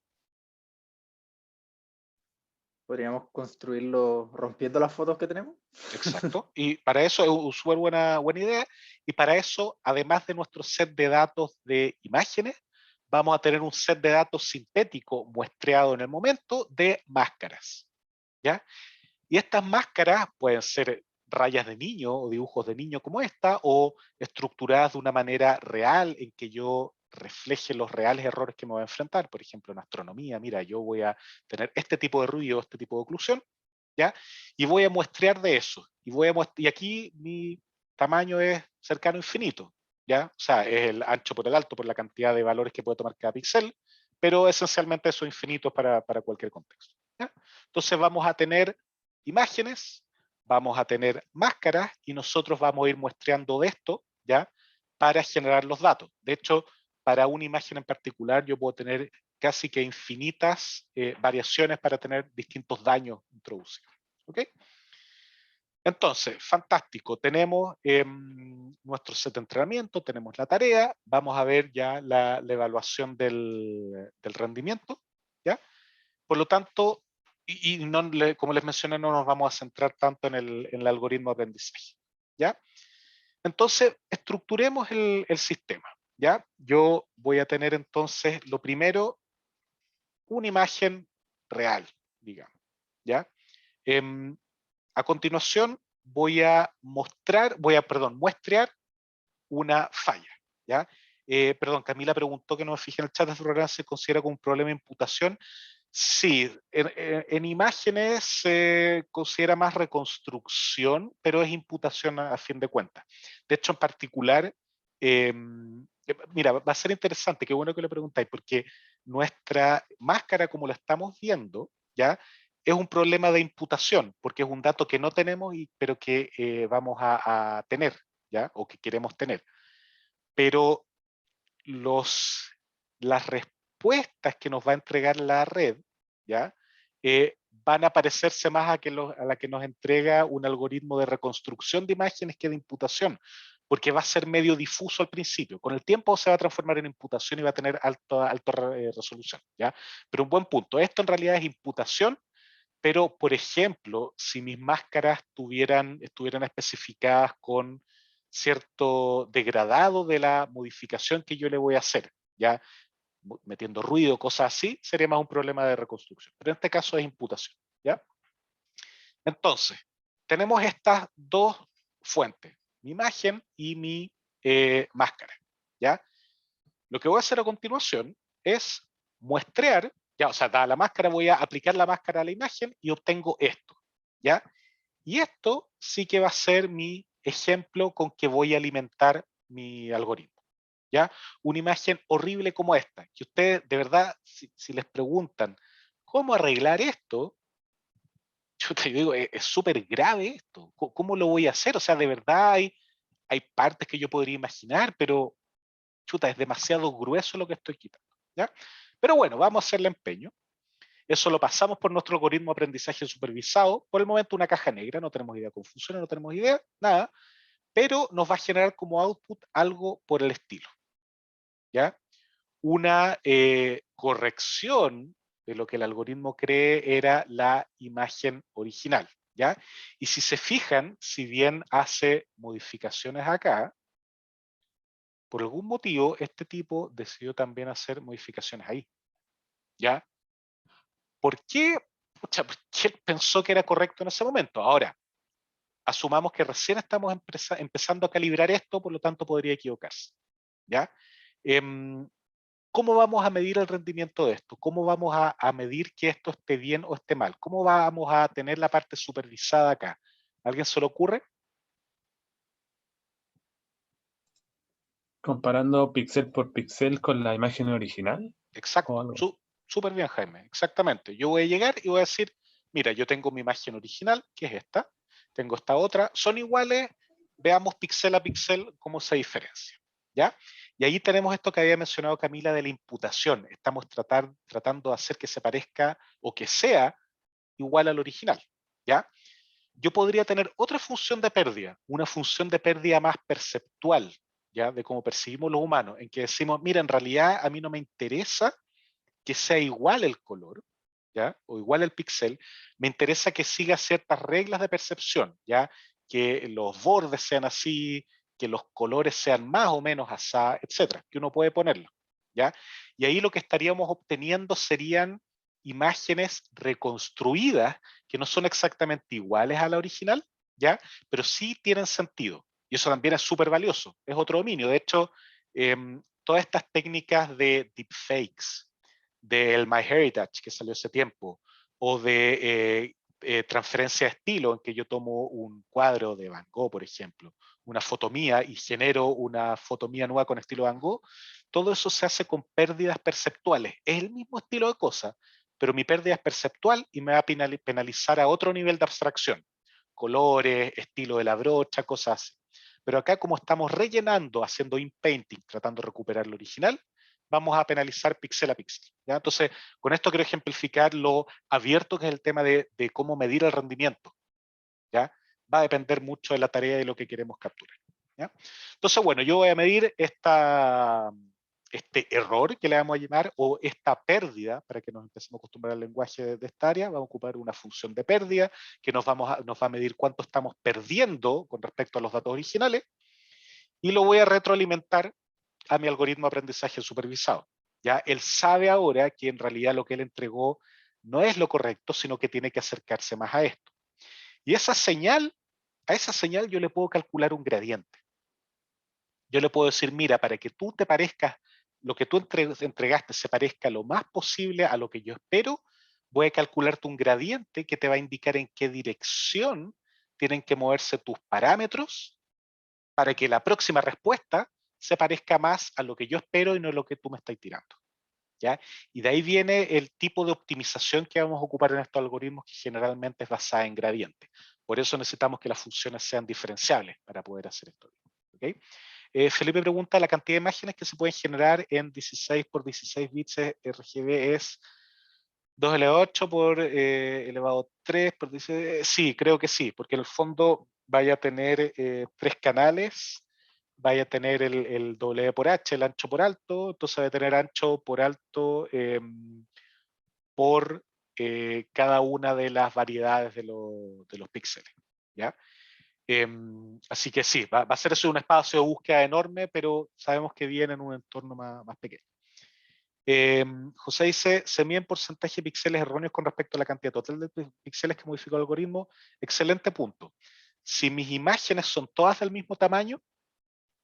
[SPEAKER 3] ¿Podríamos construirlo rompiendo las fotos que tenemos?
[SPEAKER 1] Exacto. Y para eso es una súper buena idea. Y para eso, además de nuestro set de datos de imágenes, vamos a tener un set de datos sintético muestreado en el momento de máscaras, ¿ya? Y estas máscaras pueden ser rayas de niño o dibujos de niño como esta, o estructuradas de una manera real en que yo refleje los reales errores que me voy a enfrentar. Por ejemplo, en astronomía, mira, yo voy a tener este tipo de ruido, este tipo de oclusión, ¿ya? Y voy a muestrear de eso. Y aquí mi tamaño es cercano a infinito, ¿ya? O sea, es el ancho por el alto por la cantidad de valores que puede tomar cada píxel, pero esencialmente eso es infinito para cualquier contexto, ¿ya? Entonces vamos a tener imágenes, vamos a tener máscaras y nosotros vamos a ir muestreando de esto, ¿ya? Para generar los datos. De hecho, para una imagen en particular yo puedo tener casi que infinitas variaciones para tener distintos daños introducidos, ¿ok? Entonces, fantástico, tenemos nuestro set de entrenamiento, tenemos la tarea, vamos a ver ya la evaluación del rendimiento, ¿ya? Por lo tanto, como les mencioné, no nos vamos a centrar tanto en el algoritmo de aprendizaje, ¿ya? Entonces, estructuremos el sistema, ¿ya? Yo voy a tener entonces, lo primero, una imagen real, digamos, ¿ya? A continuación muestrear una falla, ¿ya? Perdón, Camila preguntó, que no me fijé en el chat, de su programa se considera como un problema de imputación. Sí, en imágenes se considera más reconstrucción, pero es imputación a fin de cuentas. De hecho, en particular, mira, va a ser interesante, qué bueno que le preguntáis, porque nuestra máscara, como la estamos viendo, ¿ya? Es un problema de imputación, porque es un dato que no tenemos, pero que vamos a tener, ¿ya? O que queremos tener. Pero las respuestas que nos va a entregar la red, ¿ya? Van a parecerse más a la que nos entrega un algoritmo de reconstrucción de imágenes que de imputación, porque va a ser medio difuso al principio. Con el tiempo se va a transformar en imputación y va a tener alta resolución, ¿ya? Pero un buen punto, esto en realidad es imputación, pero, por ejemplo, si mis máscaras estuvieran especificadas con cierto degradado de la modificación que yo le voy a hacer, ya metiendo ruido, cosas así, sería más un problema de reconstrucción. Pero en este caso es imputación, ¿ya? Entonces, tenemos estas dos fuentes, mi imagen y mi máscara, ¿ya? Lo que voy a hacer a continuación es muestrear, ya, o sea, dada la máscara, voy a aplicar la máscara a la imagen y obtengo esto, ¿ya? Y esto sí que va a ser mi ejemplo con que voy a alimentar mi algoritmo, ¿ya? Una imagen horrible como esta, que ustedes, de verdad, si les preguntan, ¿cómo arreglar esto? Yo te digo, es súper grave esto. ¿Cómo lo voy a hacer? O sea, de verdad hay partes que yo podría imaginar, pero chuta, es demasiado grueso lo que estoy quitando, ¿ya? Pero bueno, vamos a hacerle empeño. Eso lo pasamos por nuestro algoritmo de aprendizaje supervisado. Por el momento una caja negra, no tenemos idea cómo funciona, no tenemos idea, nada, pero nos va a generar como output algo por el estilo, ¿ya? Una corrección de lo que el algoritmo cree era la imagen original, ¿ya? Y si se fijan, si bien hace modificaciones acá, por algún motivo, este tipo decidió también hacer modificaciones ahí, ¿ya? ¿Por qué? Pucha, ¿por qué pensó que era correcto en ese momento? Ahora, asumamos que recién estamos empezando a calibrar esto, por lo tanto podría equivocarse, ¿ya? ¿Cómo vamos a medir el rendimiento de esto? ¿Cómo vamos a medir que esto esté bien o esté mal? ¿Cómo vamos a tener la parte supervisada acá? ¿A alguien se le ocurre?
[SPEAKER 4] Comparando píxel por píxel con la imagen original o
[SPEAKER 1] Exacto,
[SPEAKER 4] algo.
[SPEAKER 1] súper bien, Jaime, exactamente. Yo voy a llegar y voy a decir, mira, yo tengo mi imagen original, que es esta, tengo esta otra, son iguales, veamos píxel a píxel cómo se diferencia, ¿ya? Y ahí tenemos esto que había mencionado Camila de la imputación. Estamos tratando de hacer que se parezca o que sea igual al original, ¿ya? Yo podría tener otra función de pérdida, una función de pérdida más perceptual, ¿ya? De cómo percibimos los humanos, en que decimos, mira, en realidad a mí no me interesa que sea igual el color, ¿ya? O igual el píxel, me interesa que siga ciertas reglas de percepción, ¿ya? Que los bordes sean así, que los colores sean más o menos así, etcétera, que uno puede ponerlo, ¿ya? Y ahí lo que estaríamos obteniendo serían imágenes reconstruidas que no son exactamente iguales a la original, ¿ya? Pero sí tienen sentido. Y eso también es súper valioso, es otro dominio. De hecho, todas estas técnicas de deepfakes, del MyHeritage que salió hace tiempo, o de transferencia de estilo, en que yo tomo un cuadro de Van Gogh, por ejemplo, una foto mía y genero una foto mía nueva con estilo Van Gogh, todo eso se hace con pérdidas perceptuales. Es el mismo estilo de cosa, pero mi pérdida es perceptual y me va a penalizar a otro nivel de abstracción. Colores, estilo de la brocha, cosas así. Pero acá, como estamos rellenando, haciendo inpainting, tratando de recuperar lo original, vamos a penalizar píxel a píxel, ¿ya? Entonces, con esto quiero ejemplificar lo abierto que es el tema de cómo medir el rendimiento, ¿ya? Va a depender mucho de la tarea y de lo que queremos capturar, ¿ya? Entonces, bueno, yo voy a medir este error que le vamos a llamar, o esta pérdida, para que nos empecemos a acostumbrar al lenguaje de esta área. Vamos a ocupar una función de pérdida que nos va a medir cuánto estamos perdiendo con respecto a los datos originales, y lo voy a retroalimentar a mi algoritmo de aprendizaje supervisado. ¿Ya? Él sabe ahora que en realidad lo que él entregó no es lo correcto, sino que tiene que acercarse más a esto. Y esa señal, a esa señal yo le puedo calcular un gradiente. Yo le puedo decir, mira, para que tú te parezcas, lo que tú entregaste se parezca lo más posible a lo que yo espero, voy a calcularte un gradiente que te va a indicar en qué dirección tienen que moverse tus parámetros para que la próxima respuesta se parezca más a lo que yo espero y no a lo que tú me estás tirando. ¿Ya? Y de ahí viene el tipo de optimización que vamos a ocupar en estos algoritmos, que generalmente es basada en gradientes. Por eso necesitamos que las funciones sean diferenciables para poder hacer esto. ¿Okay? Felipe pregunta, la cantidad de imágenes que se pueden generar en 16 por 16 bits RGB es 2 elevado a 8 por elevado a 3 por 16. Sí, creo que sí, porque en el fondo vaya a tener 3 canales, vaya a tener el W por H, el ancho por alto, entonces va a tener ancho por alto por cada una de las variedades de los píxeles. ¿Ya? Así que sí, va a ser eso un espacio de búsqueda enorme, pero sabemos que viene en un entorno más pequeño. José dice, se miden porcentaje de píxeles erróneos con respecto a la cantidad total de píxeles que modificó el algoritmo. Excelente punto. Si mis imágenes son todas del mismo tamaño,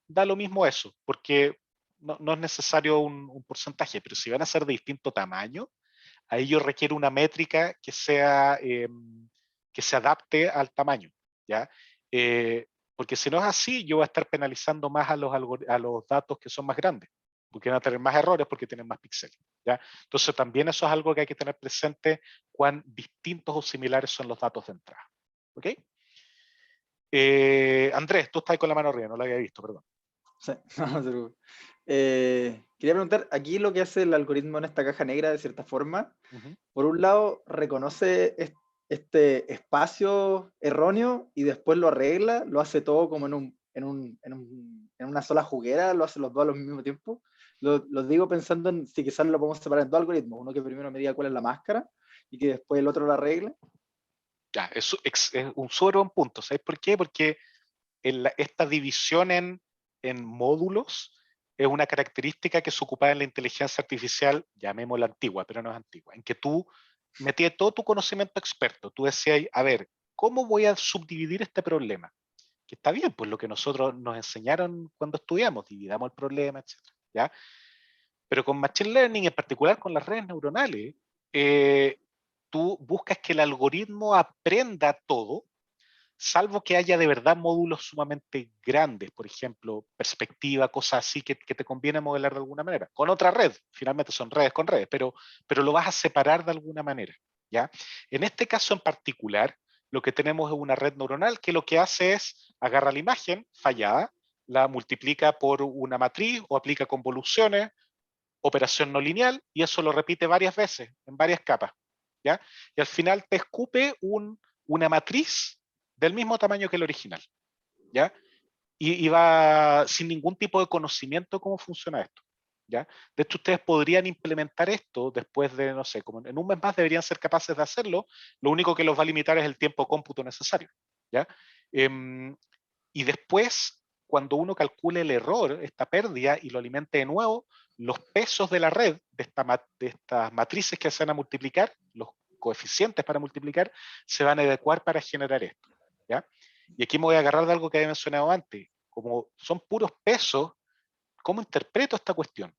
[SPEAKER 1] da lo mismo eso, porque no es necesario un porcentaje, pero si van a ser de distinto tamaño, ahí yo requiero una métrica que se adapte al tamaño, ¿ya? Porque si no es así, yo voy a estar penalizando más a los datos que son más grandes, porque van a tener más errores porque tienen más píxeles, ¿ya? Entonces también eso es algo que hay que tener presente, cuán distintos o similares son los datos de entrada, ¿ok? Andrés, tú estás ahí con la mano arriba, no lo había visto, perdón.
[SPEAKER 3] Sí, no se preocupe. Quería preguntar, aquí lo que hace el algoritmo en esta caja negra, de cierta forma, por un lado reconoce este espacio erróneo y después lo arregla, lo hace todo como en una sola juguera, lo hace los dos al mismo tiempo. Lo digo pensando en si quizás lo podemos separar en dos algoritmos, uno que primero me diga cuál es la máscara y que después el otro lo arregle.
[SPEAKER 1] Ya, es un súper buen punto. ¿Sabes por qué? Porque esta división en módulos es una característica que se ocupa en la inteligencia artificial, llamémosla antigua, pero no es antigua, en que tú metías todo tu conocimiento experto. Tú decías, a ver, ¿cómo voy a subdividir este problema? Que está bien, pues lo que nosotros nos enseñaron cuando estudiamos, dividamos el problema, etc. ¿Ya? Pero con Machine Learning, en particular con las redes neuronales, tú buscas que el algoritmo aprenda todo, salvo que haya de verdad módulos sumamente grandes, por ejemplo, perspectiva, cosas así que te conviene modelar de alguna manera. Con otra red, finalmente son redes con redes, pero lo vas a separar de alguna manera. ¿Ya? En este caso en particular, lo que tenemos es una red neuronal que lo que hace es agarra la imagen fallada, la multiplica por una matriz o aplica convoluciones, operación no lineal, y eso lo repite varias veces, en varias capas. ¿Ya? Y al final te escupe una matriz del mismo tamaño que el original. ¿Ya? Y va sin ningún tipo de conocimiento cómo funciona esto. ¿Ya? De hecho, ustedes podrían implementar esto después de, no sé, como en un mes más deberían ser capaces de hacerlo. Lo único que los va a limitar es el tiempo de cómputo necesario. ¿Ya? Y después, cuando uno calcule el error, esta pérdida, y lo alimente de nuevo, los pesos de la red, de estas matrices que se van a multiplicar, los coeficientes para multiplicar, se van a adecuar para generar esto. ¿Ya? Y aquí me voy a agarrar de algo que había mencionado antes. Como son puros pesos, ¿cómo interpreto esta cuestión?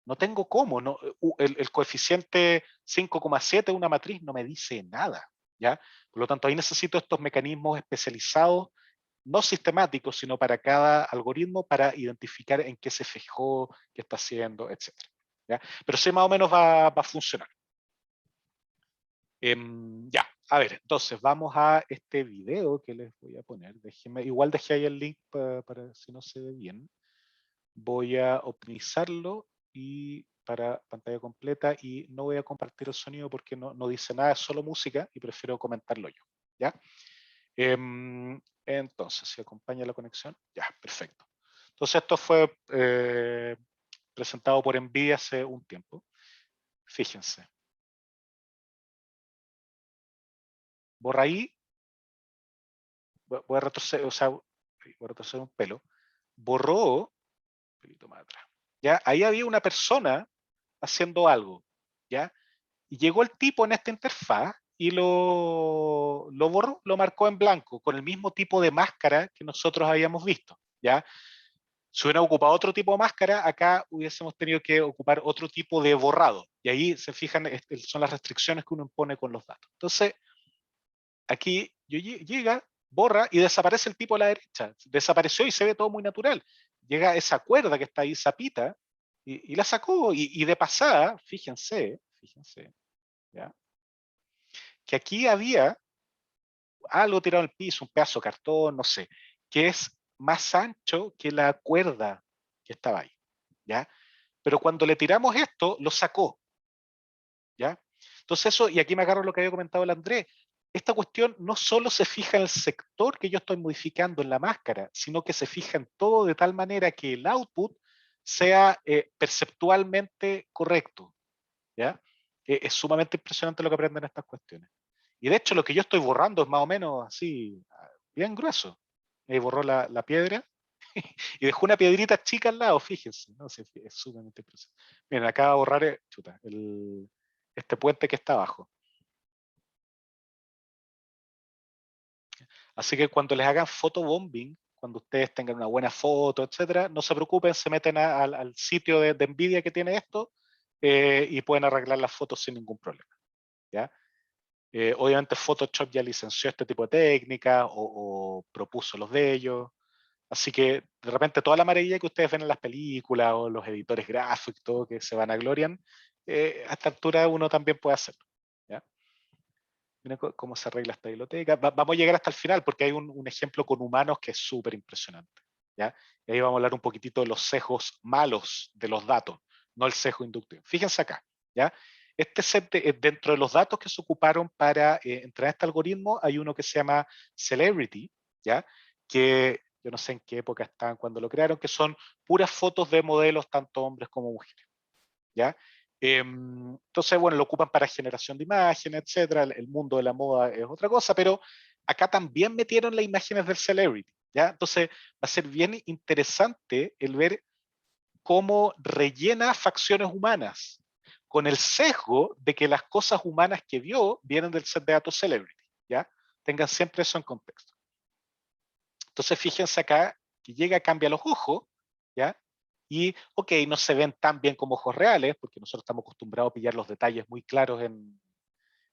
[SPEAKER 1] No tengo cómo. No, el coeficiente 5,7 de una matriz no me dice nada. ¿Ya? Por lo tanto, ahí necesito estos mecanismos especializados, no sistemáticos, sino para cada algoritmo, para identificar en qué se fijó, qué está haciendo, etc. ¿Ya? Pero sí, más o menos va a funcionar. Ya, a ver, entonces vamos a este video que les voy a poner. Igual dejé ahí el link para si no se ve bien. Voy a optimizarlo y para pantalla completa, y no voy a compartir el sonido porque no dice nada, es solo música y prefiero comentarlo yo. ¿Ya? Entonces, si acompaña la conexión, ya, perfecto. Entonces esto fue presentado por NVIDIA hace un tiempo. Fíjense. Borra ahí. Voy a retroceder, o sea, voy a retroceder un pelo. Borró, un pelito más atrás. ¿ya? Ahí había una persona haciendo algo, ¿ya? Y llegó el tipo en esta interfaz y lo borró, lo marcó en blanco, con el mismo tipo de máscara que nosotros habíamos visto, ¿ya? Si hubiera ocupado otro tipo de máscara, acá hubiésemos tenido que ocupar otro tipo de borrado. Y ahí se fijan, son las restricciones que uno impone con los datos. Entonces, aquí llega, borra y desaparece el tipo a la derecha. Desapareció y se ve todo muy natural. Llega esa cuerda que está ahí, zapita, y la sacó. Y de pasada, fíjense, ¿ya? Que aquí había algo tirado al piso, un pedazo de cartón, no sé, que es más ancho que la cuerda que estaba ahí, ¿ya? Pero cuando le tiramos esto, lo sacó, ¿ya? Entonces eso, y aquí me agarro lo que había comentado el Andrés, esta cuestión no solo se fija en el sector que yo estoy modificando en la máscara, sino que se fija en todo de tal manera que el output sea perceptualmente correcto, ¿ya? Es sumamente impresionante lo que aprenden estas cuestiones. Y de hecho lo que yo estoy borrando es más o menos así, bien grueso. Borró la piedra y dejó una piedrita chica al lado, fíjense, ¿no? Sí, es sumamente impresionante. Miren, acaba de borrar este puente que está abajo. Así que cuando les hagan fotobombing, cuando ustedes tengan una buena foto, etcétera, no se preocupen, se meten al sitio de NVIDIA que tiene esto y pueden arreglar las fotos sin ningún problema, ¿ya? Obviamente Photoshop ya licenció este tipo de técnicas o propuso los de ellos. Así que de repente toda la maravilla que ustedes ven en las películas o los editores gráficos, todo que se van a glorian, a esta altura uno también puede hacerlo, ¿ya? Miren cómo se arregla esta biblioteca. Vamos a llegar hasta el final porque hay un ejemplo con humanos que es súper impresionante, ¿ya? Y ahí vamos a hablar un poquitito de los sesgos malos de los datos, no el sesgo inductivo. Fíjense acá, ¿ya? Este set dentro de los datos que se ocuparon para entrenar este algoritmo, hay uno que se llama Celebrity, ¿ya? Que yo no sé en qué época estaban cuando lo crearon, que son puras fotos de modelos, tanto hombres como mujeres, ¿ya? Entonces, bueno, lo ocupan para generación de imágenes, etcétera. El mundo de la moda es otra cosa, pero acá también metieron las imágenes del celebrity, ¿ya? Entonces, va a ser bien interesante el ver cómo rellena facciones humanas con el sesgo de que las cosas humanas que vio vienen del set de datos celebrity, ¿ya? Tengan siempre eso en contexto. Entonces, fíjense acá que llega, cambia los ojos, ¿ya? Y, ok, no se ven tan bien como ojos reales, porque nosotros estamos acostumbrados a pillar los detalles muy claros en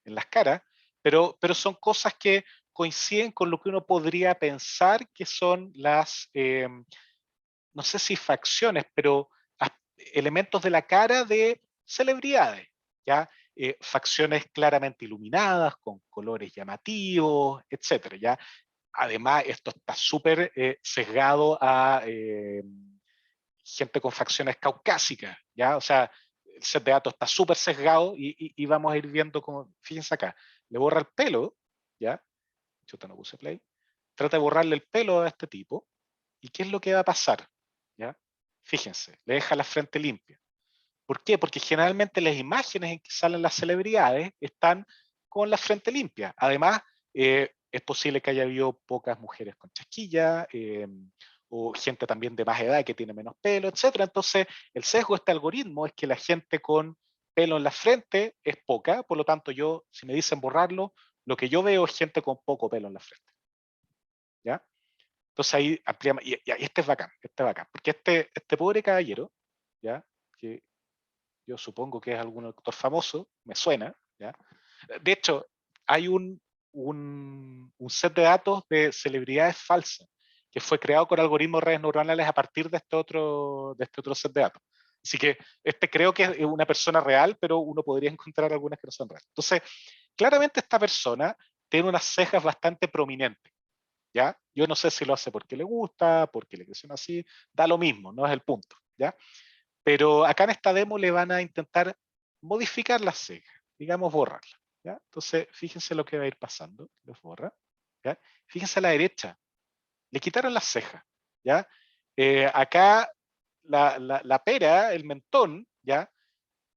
[SPEAKER 1] las caras, pero son cosas que coinciden con lo que uno podría pensar que son las, no sé si facciones, pero elementos de la cara de celebridades, ¿ya? Facciones claramente iluminadas, con colores llamativos, etcétera, ¿ya? Además, esto está súper sesgado a gente con facciones caucásicas, ¿ya? O sea, el set de datos está súper sesgado y vamos a ir viendo como, fíjense acá, le borra el pelo, ¿ya? Chuta, no puse play. Trata de borrarle el pelo a este tipo. ¿Y qué es lo que va a pasar? ¿Ya? Fíjense, le deja la frente limpia. ¿Por qué? Porque generalmente las imágenes en que salen las celebridades están con la frente limpia. Además, es posible que haya habido pocas mujeres con chasquilla, o gente también de más edad que tiene menos pelo, etc. Entonces, el sesgo de este algoritmo es que la gente con pelo en la frente es poca, por lo tanto yo, si me dicen borrarlo, lo que yo veo es gente con poco pelo en la frente. ¿Ya? Entonces ahí ampliamos, y este es bacán, porque este pobre caballero, ¿ya? Que yo supongo que es algún actor famoso, me suena, ¿ya? De hecho, hay un set de datos de celebridades falsas que fue creado con algoritmos de redes neuronales a partir de este otro set de datos. Así que creo que es una persona real, pero uno podría encontrar algunas que no son reales. Entonces, claramente esta persona tiene unas cejas bastante prominentes, ¿ya? Yo no sé si lo hace porque le gusta, porque le crecieron así, da lo mismo, no es el punto, ¿ya? Pero acá en esta demo le van a intentar modificar las cejas, digamos borrarla, ¿ya? Entonces, fíjense lo que va a ir pasando, los borra, ¿ya? Fíjense a la derecha, le quitaron las cejas, ¿ya? Acá la pera, el mentón, ¿ya?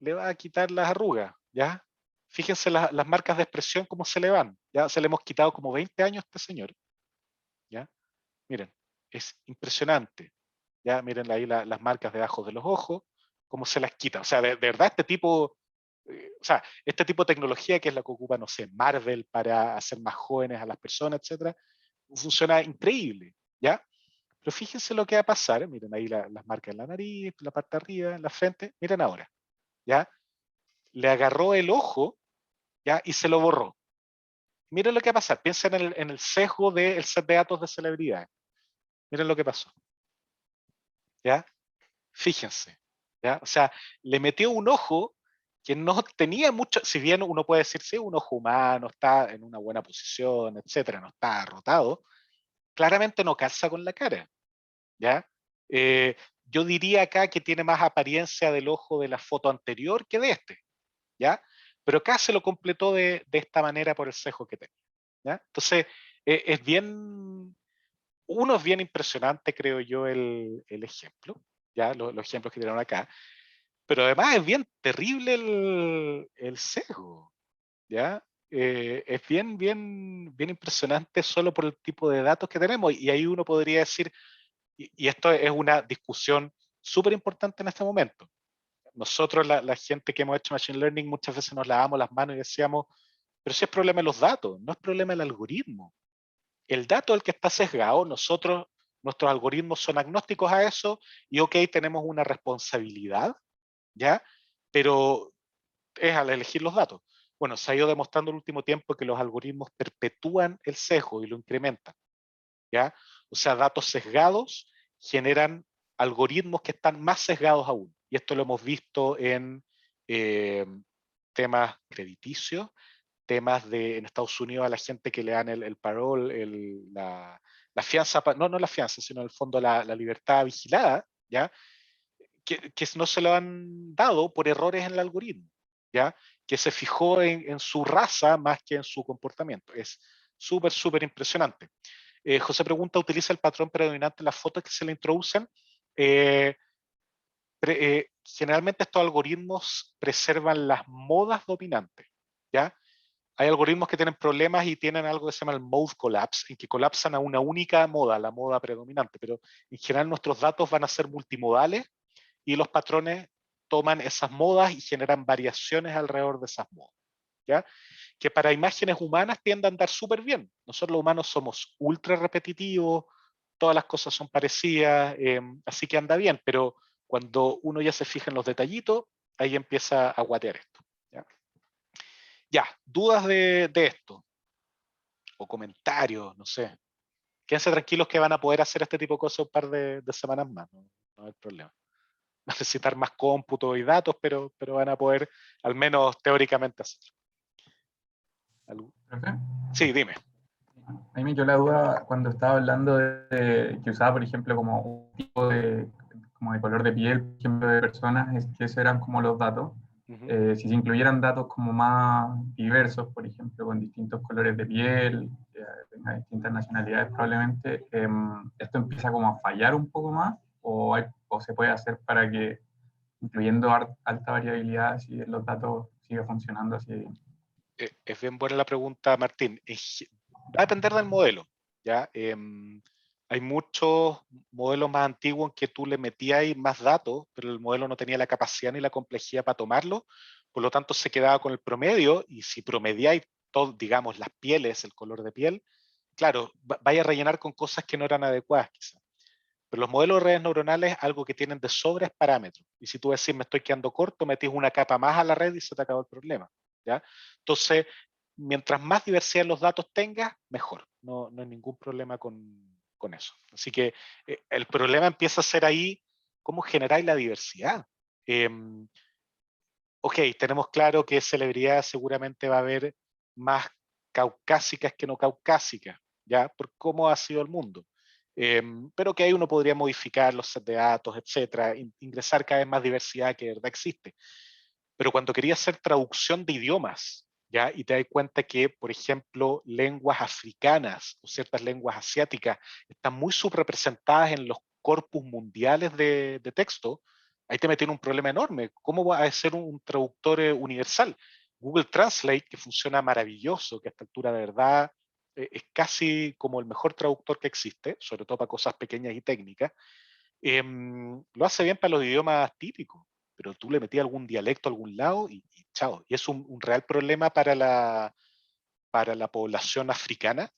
[SPEAKER 1] Le va a quitar las arrugas, ¿ya? Fíjense las marcas de expresión cómo se le van, ¿ya? Se le hemos quitado como 20 años a este señor, ¿ya? Miren, es impresionante. ya miren ahí las marcas debajo de los ojos, cómo se las quita. O sea, de verdad este tipo, o sea, este tipo de tecnología que es la que ocupa, no sé, Marvel para hacer más jóvenes a las personas, etcétera, funciona increíble, ¿ya? Pero fíjense lo que va a pasar, miren ahí las marcas en la nariz, la parte de arriba, en la frente, miren ahora, ¿ya? Le agarró el ojo, ¿ya? Y se lo borró. Miren lo que va a pasar, piensen en el sesgo del set de datos de celebridades. Miren lo que pasó, ¿ya? Fíjense, ¿ya? O sea, le metió un ojo que no tenía mucho, si bien uno puede decir, sí, un ojo humano, está en una buena posición, etcétera, no está rotado, claramente no calza con la cara, ¿ya? Eh, yo diría acá que tiene más apariencia del ojo de la foto anterior que de este, ¿ya? Pero acá se lo completó de esta manera por el sesgo que tenía, ¿ya? Entonces, es bien, uno es bien impresionante, creo yo, el ejemplo, ¿ya? Los ejemplos que tiraron acá, pero además es bien terrible el sesgo, ¿ya? Es bien impresionante solo por el tipo de datos que tenemos, y ahí uno podría decir, y esto es una discusión súper importante en este momento. Nosotros, la gente que hemos hecho Machine Learning, muchas veces nos lavamos las manos y decíamos, pero si es problema de los datos, no es problema del algoritmo. El dato es el que está sesgado, nuestros algoritmos son agnósticos a eso, y ok, tenemos una responsabilidad, ¿ya? Pero es al elegir los datos. Bueno, se ha ido demostrando en el último tiempo que los algoritmos perpetúan el sesgo y lo incrementan, ¿ya? O sea, datos sesgados generan algoritmos que están más sesgados aún. Y esto lo hemos visto en eh, temas crediticios, temas en Estados Unidos a la gente que le dan el parole, la fianza, no la fianza, sino en el fondo la libertad vigilada, ¿ya? Que no se lo han dado por errores en el algoritmo, ¿ya? Que se fijó en su raza más que en su comportamiento. Es súper impresionante. José pregunta, ¿utiliza el patrón predominante en las fotos que se le introducen? Eh, Generalmente estos algoritmos preservan las modas dominantes, ¿ya? Hay algoritmos que tienen problemas y tienen algo que se llama el mode collapse, en que colapsan a una única moda, la moda predominante, pero en general nuestros datos van a ser multimodales y los patrones toman esas modas y generan variaciones alrededor de esas modas, ¿ya? Que para imágenes humanas tienden a andar súper bien. Nosotros los humanos somos ultra repetitivos, todas las cosas son parecidas, así que anda bien, pero cuando uno ya se fija en los detallitos, ahí empieza a guatear esto. Ya, dudas de esto, o comentarios, no sé. Quédense tranquilos que van a poder hacer este tipo de cosas un par de semanas más, no hay problema. Va a necesitar más cómputo y datos, pero van a poder al menos teóricamente hacerlo.
[SPEAKER 7] ¿Profe?
[SPEAKER 1] Sí, dime.
[SPEAKER 7] A mí me quedó la duda cuando estaba hablando de que usaba, por ejemplo, como un tipo como de color de piel, por ejemplo, de personas, es que esos eran como los datos.
[SPEAKER 1] Uh-huh.
[SPEAKER 7] Si se incluyeran datos como más diversos, por ejemplo, con distintos colores de piel, tenga distintas nacionalidades, probablemente, ¿esto empieza como a fallar un poco más? ¿O se puede hacer para que, incluyendo alta variabilidad, si los datos siga funcionando así?
[SPEAKER 1] Es bien buena la pregunta, Martín. Va a depender del modelo, ¿ya? Hay muchos modelos más antiguos en que tú le metías ahí más datos, pero el modelo no tenía la capacidad ni la complejidad para tomarlo, por lo tanto se quedaba con el promedio, y si promediáis todo, digamos, las pieles, el color de piel, claro, vaya a rellenar con cosas que no eran adecuadas quizás. Pero los modelos de redes neuronales, algo que tienen de sobra es parámetros. Y si tú decís, me estoy quedando corto, metís una capa más a la red y se te acabó el problema, ¿ya? Entonces, mientras más diversidad en los datos tengas, mejor. No hay ningún problema con eso. Así que el problema empieza a ser ahí cómo generáis la diversidad. Ok, tenemos claro que celebridad seguramente va a haber más caucásicas que no caucásicas, ¿ya? Por cómo ha sido el mundo. Pero que ahí uno podría modificar los sets de datos, etcétera, ingresar cada vez más diversidad que de verdad existe. Pero cuando quería hacer traducción de idiomas, ¿ya? Y te das cuenta que, por ejemplo, lenguas africanas o ciertas lenguas asiáticas están muy subrepresentadas en los corpus mundiales de texto, ahí te metí en un problema enorme. ¿Cómo va a ser un traductor universal? Google Translate, que funciona maravilloso, que a esta altura de verdad es casi como el mejor traductor que existe, sobre todo para cosas pequeñas y técnicas, Lo hace bien para los idiomas típicos, pero tú le metías algún dialecto a algún lado y chao. Y es un real problema para la población africana,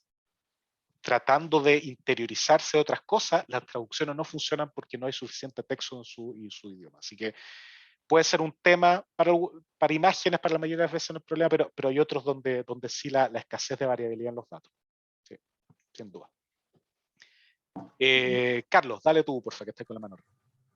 [SPEAKER 1] tratando de interiorizarse de otras cosas. Las traducciones no funcionan porque no hay suficiente texto en su idioma. Así que puede ser un tema para imágenes, para la mayoría de las veces no es problema, pero hay otros donde sí la escasez de variabilidad en los datos. Sí, sin duda. Carlos, dale tú, por favor, que estés con la mano.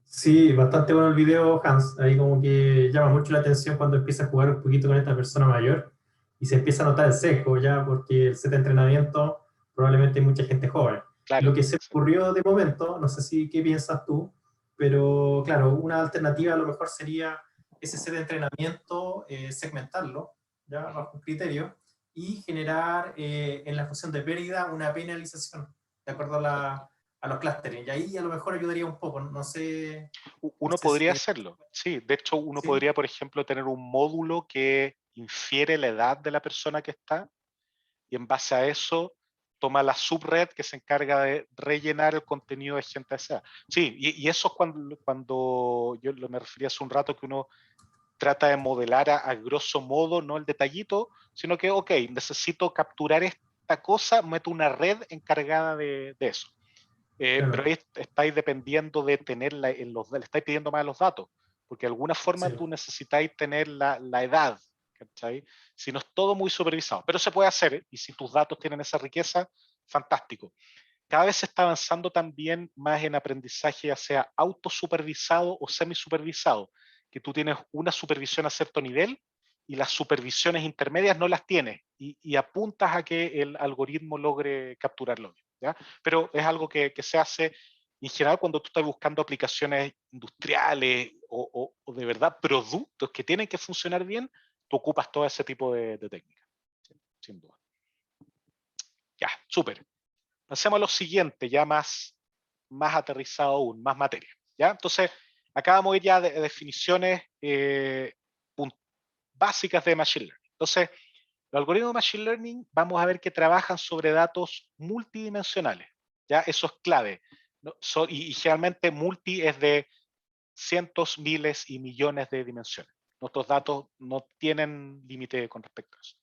[SPEAKER 5] Sí, bastante bueno el video, Hans. Ahí como que llama mucho la atención cuando empieza a jugar un poquito con esta persona mayor y se empieza a notar el sesgo ya, porque el set de entrenamiento probablemente hay mucha gente joven.
[SPEAKER 1] Claro,
[SPEAKER 5] Lo que se ocurrió de momento, no sé si qué piensas tú, pero claro, una alternativa a lo mejor sería ese set de entrenamiento, segmentarlo, ya bajo un criterio, y generar en la función de pérdida una penalización, de acuerdo a los clústeres. Y ahí a lo mejor ayudaría un poco, no sé.
[SPEAKER 1] Uno podría hacerlo, sí. De hecho, uno
[SPEAKER 5] ¿Sí?
[SPEAKER 1] podría, por ejemplo, tener un módulo que infiere la edad de la persona que está y en base a eso toma la subred que se encarga de rellenar el contenido de gente esa. Sí, y eso es cuando yo me refería hace un rato que uno trata de modelar a grosso modo, no el detallito, sino que, ok, necesito capturar esta cosa, meto una red encargada de eso.
[SPEAKER 5] Claro.
[SPEAKER 1] Pero ahí estáis dependiendo de tenerla le estáis pidiendo más los datos, porque de alguna forma
[SPEAKER 5] Sí.
[SPEAKER 1] tú necesitáis tener la edad, ¿cachai? Si no es todo muy supervisado, pero se puede hacer, y si tus datos tienen esa riqueza, fantástico. Cada vez se está avanzando también más en aprendizaje, ya sea autosupervisado o semisupervisado, que tú tienes una supervisión a cierto nivel y las supervisiones intermedias no las tienes y apuntas a que el algoritmo logre capturarlo. ¿Ya? Pero es algo que se hace en general cuando tú estás buscando aplicaciones industriales o de verdad productos que tienen que funcionar bien, tú ocupas todo ese tipo de técnicas, sin duda. Ya, súper. Pasemos a lo siguiente, ya más aterrizado aún, más materia. ¿Ya? Entonces, acá vamos a ir ya de definiciones básicas de Machine Learning. Entonces, los algoritmos de Machine Learning vamos a ver que trabajan sobre datos multidimensionales. ¿Ya? Eso es clave. ¿No? Y generalmente multi es de cientos, miles y millones de dimensiones. Nuestros datos no tienen límite con respecto a eso.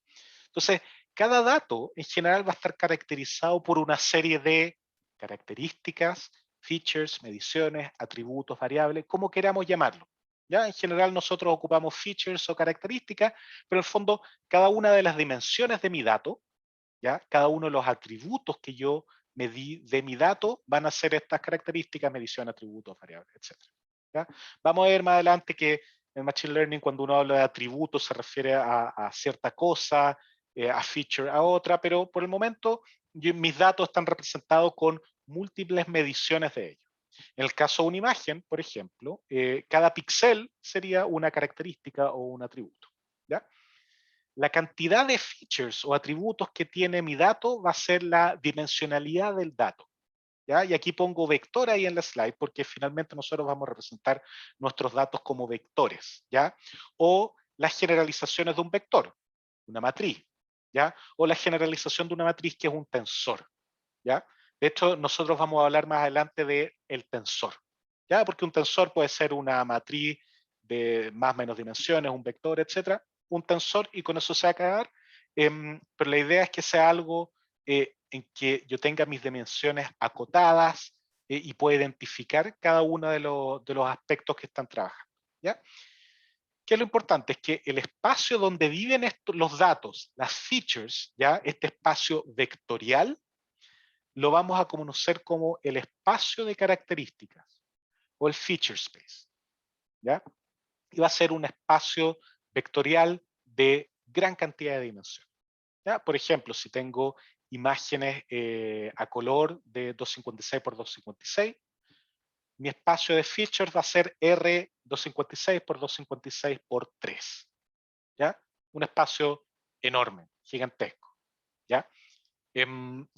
[SPEAKER 1] Entonces, cada dato en general va a estar caracterizado por una serie de características, features, mediciones, atributos, variables, como queramos llamarlo. ¿Ya? En general nosotros ocupamos features o características, pero en el fondo cada una de las dimensiones de mi dato, ¿ya? Cada uno de los atributos que yo medí de mi dato van a ser estas características, medición, atributos, variables, etc. ¿Ya? Vamos a ver más adelante que en Machine Learning cuando uno habla de atributos se refiere a cierta cosa, a feature a otra, pero por el momento mis datos están representados con múltiples mediciones de ellos. En el caso de una imagen, por ejemplo, cada píxel sería una característica o un atributo. ¿Ya? La cantidad de features o atributos que tiene mi dato va a ser la dimensionalidad del dato. ¿Ya? Y aquí pongo vector ahí en la slide porque finalmente nosotros vamos a representar nuestros datos como vectores, ¿ya? O las generalizaciones de un vector, una matriz, ¿ya? O la generalización de una matriz que es un tensor, ¿ya? De hecho, nosotros vamos a hablar más adelante del tensor, ¿ya? Porque un tensor puede ser una matriz de más o menos dimensiones, un vector, etcétera, un tensor y con eso se va a acabar, pero la idea es que sea algo en que yo tenga mis dimensiones acotadas y pueda identificar cada uno de los aspectos que están trabajando. ¿Ya? ¿Qué es lo importante? Es que el espacio donde viven los datos, las features, ¿ya? Este espacio vectorial, lo vamos a conocer como el espacio de características o el feature space. ¿Ya? Y va a ser un espacio vectorial de gran cantidad de dimensiones. ¿Ya? Por ejemplo, si tengo imágenes a color de 256 por 256, mi espacio de features va a ser R256 por 256 por 3. ¿Ya? Un espacio enorme, gigantesco. ¿Ya?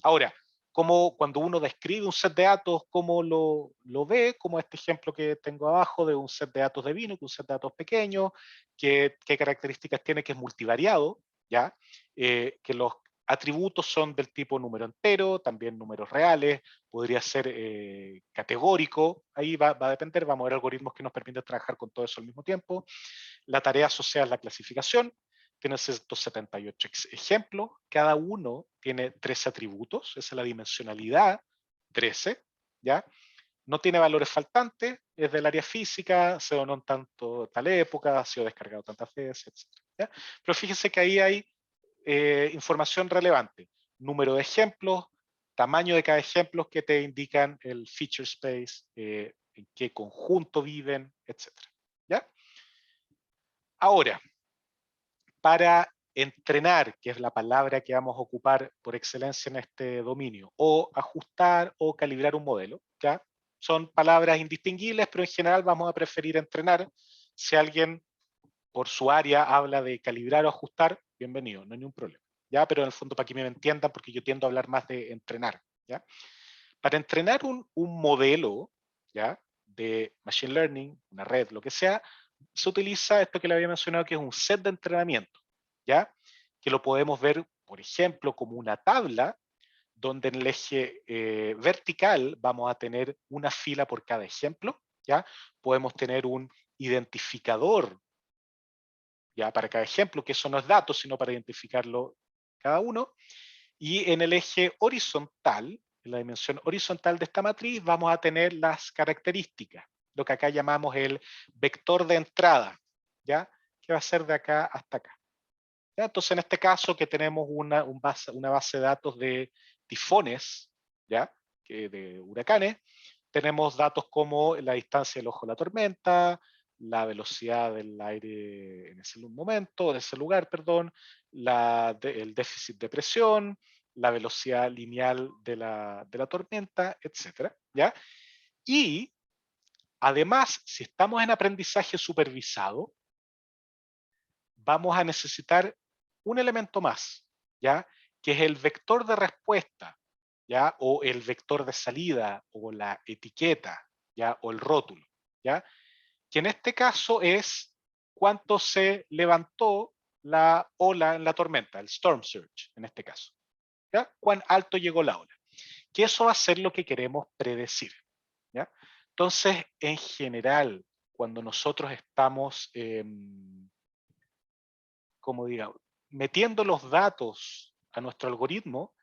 [SPEAKER 1] Ahora, como cuando uno describe un set de datos, ¿cómo lo ve? Como este ejemplo que tengo abajo de un set de datos de vino, que es un set de datos pequeño, qué características tiene, que es multivariado, ¿ya? Que Atributos son del tipo número entero, también números reales, podría ser categórico, ahí va a depender, vamos a ver algoritmos que nos permiten trabajar con todo eso al mismo tiempo. La tarea asociada es la clasificación, tiene 178 ejemplos, cada uno tiene 13 atributos, esa es la dimensionalidad, 13, ¿ya? No tiene valores faltantes, es del área física, se donó en tanto tal época, ha sido descargado tantas veces, etc. ¿Ya? Pero fíjense que ahí hay información relevante, número de ejemplos, tamaño de cada ejemplo que te indican el feature space, en qué conjunto viven, etc. ¿Ya? Ahora, para entrenar, que es la palabra que vamos a ocupar por excelencia en este dominio, o ajustar o calibrar un modelo, ¿ya? Son palabras indistinguibles, pero en general vamos a preferir entrenar. Si alguien por su área habla de calibrar o ajustar, bienvenido, no hay ningún problema. ¿Ya? Pero en el fondo para que me entiendan, porque yo tiendo a hablar más de entrenar. ¿Ya? Para entrenar un modelo, ¿ya? De machine learning, una red, lo que sea, se utiliza esto que le había mencionado, que es un set de entrenamiento, ¿ya? Que lo podemos ver, por ejemplo, como una tabla, donde en el eje vertical vamos a tener una fila por cada ejemplo, ¿ya? Podemos tener un identificador, ¿ya? Para cada ejemplo, que eso no es datos, sino para identificarlo cada uno. Y en el eje horizontal, en la dimensión horizontal de esta matriz, vamos a tener las características, lo que acá llamamos el vector de entrada, ¿ya? Que va a ser de acá hasta acá. ¿Ya? Entonces, en este caso, que tenemos una base de datos de tifones, ¿ya? De huracanes, tenemos datos como la distancia del ojo de la tormenta, la velocidad del aire en ese momento, en ese lugar, perdón, el déficit de presión, la velocidad lineal de la tormenta, etcétera, ¿ya? Y además, si estamos en aprendizaje supervisado, vamos a necesitar un elemento más, ¿ya? Que es el vector de respuesta, ¿ya? O el vector de salida, o la etiqueta, ¿ya? O el rótulo, ¿ya? Que en este caso es cuánto se levantó la ola en la tormenta, el storm surge, en este caso, ¿ya? Cuán alto llegó la ola. Que eso va a ser lo que queremos predecir, ¿ya? Entonces, en general, cuando nosotros estamos como digamos, metiendo los datos a nuestro algoritmo,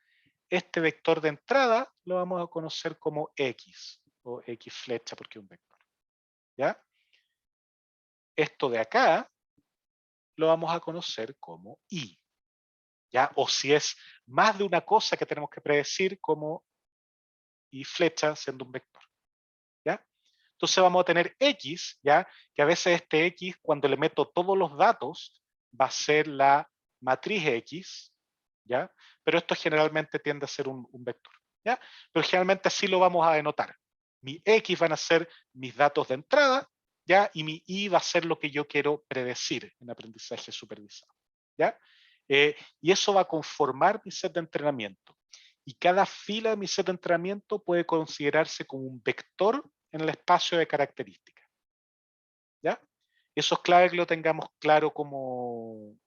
[SPEAKER 1] este vector de entrada lo vamos a conocer como X, o X flecha porque es un vector. ¿Ya? Esto de acá lo vamos a conocer como Y. ¿Ya? O si es más de una cosa que tenemos que predecir, como Y flecha siendo un vector. ¿Ya? Entonces vamos a tener X, ¿ya? Que a veces este X, cuando le meto todos los datos, va a ser la matriz X, ¿ya? Pero esto generalmente tiende a ser un vector, ¿ya? Pero generalmente así lo vamos a denotar. Mi X van a ser mis datos de entrada, ¿ya? Y mi Y va a ser lo que yo quiero predecir en aprendizaje supervisado, ¿ya? Y eso va a conformar mi set de entrenamiento. Y cada fila de mi set de entrenamiento puede considerarse como un vector en el espacio de características. ¿Ya? Eso es clave que lo tengamos claro como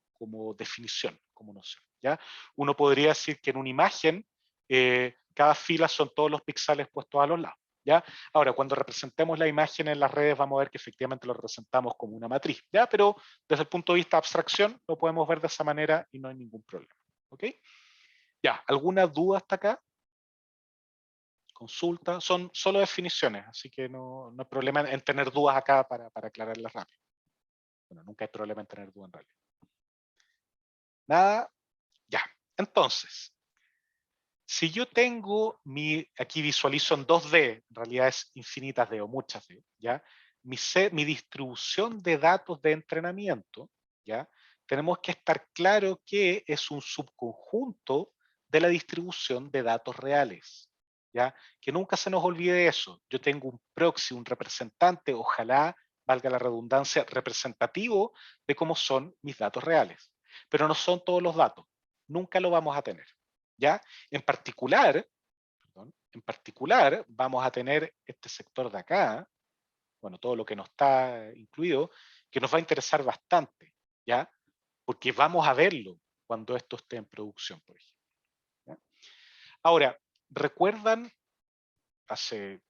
[SPEAKER 1] definición, como noción. ¿Ya? Uno podría decir que en una imagen cada fila son todos los píxeles puestos a los lados. ¿Ya? Ahora, cuando representemos la imagen en las redes, vamos a ver que efectivamente lo representamos como una matriz. ¿Ya? Pero desde el punto de vista de abstracción, lo podemos ver de esa manera y no hay ningún problema. ¿Ok? Ya, ¿alguna duda hasta acá? Consulta, son solo definiciones, así que no hay problema en tener dudas acá para aclararlas rápido. Bueno, nunca hay problema en tener dudas en realidad. Nada, ya. Entonces, si yo tengo aquí visualizo en 2D, en realidad es infinitas D o muchas D, ¿ya? Mi distribución de datos de entrenamiento, ¿ya? Tenemos que estar claro que es un subconjunto de la distribución de datos reales, ¿ya? Que nunca se nos olvide eso. Yo tengo un proxy, un representante, ojalá, valga la redundancia, representativo de cómo son mis datos reales. Pero no son todos los datos. Nunca lo vamos a tener, ¿ya? En particular, vamos a tener este sector de acá, bueno, todo lo que no está incluido, que nos va a interesar bastante, ¿ya? Porque vamos a verlo cuando esto esté en producción, por ejemplo, Ahora, ¿recuerdan hace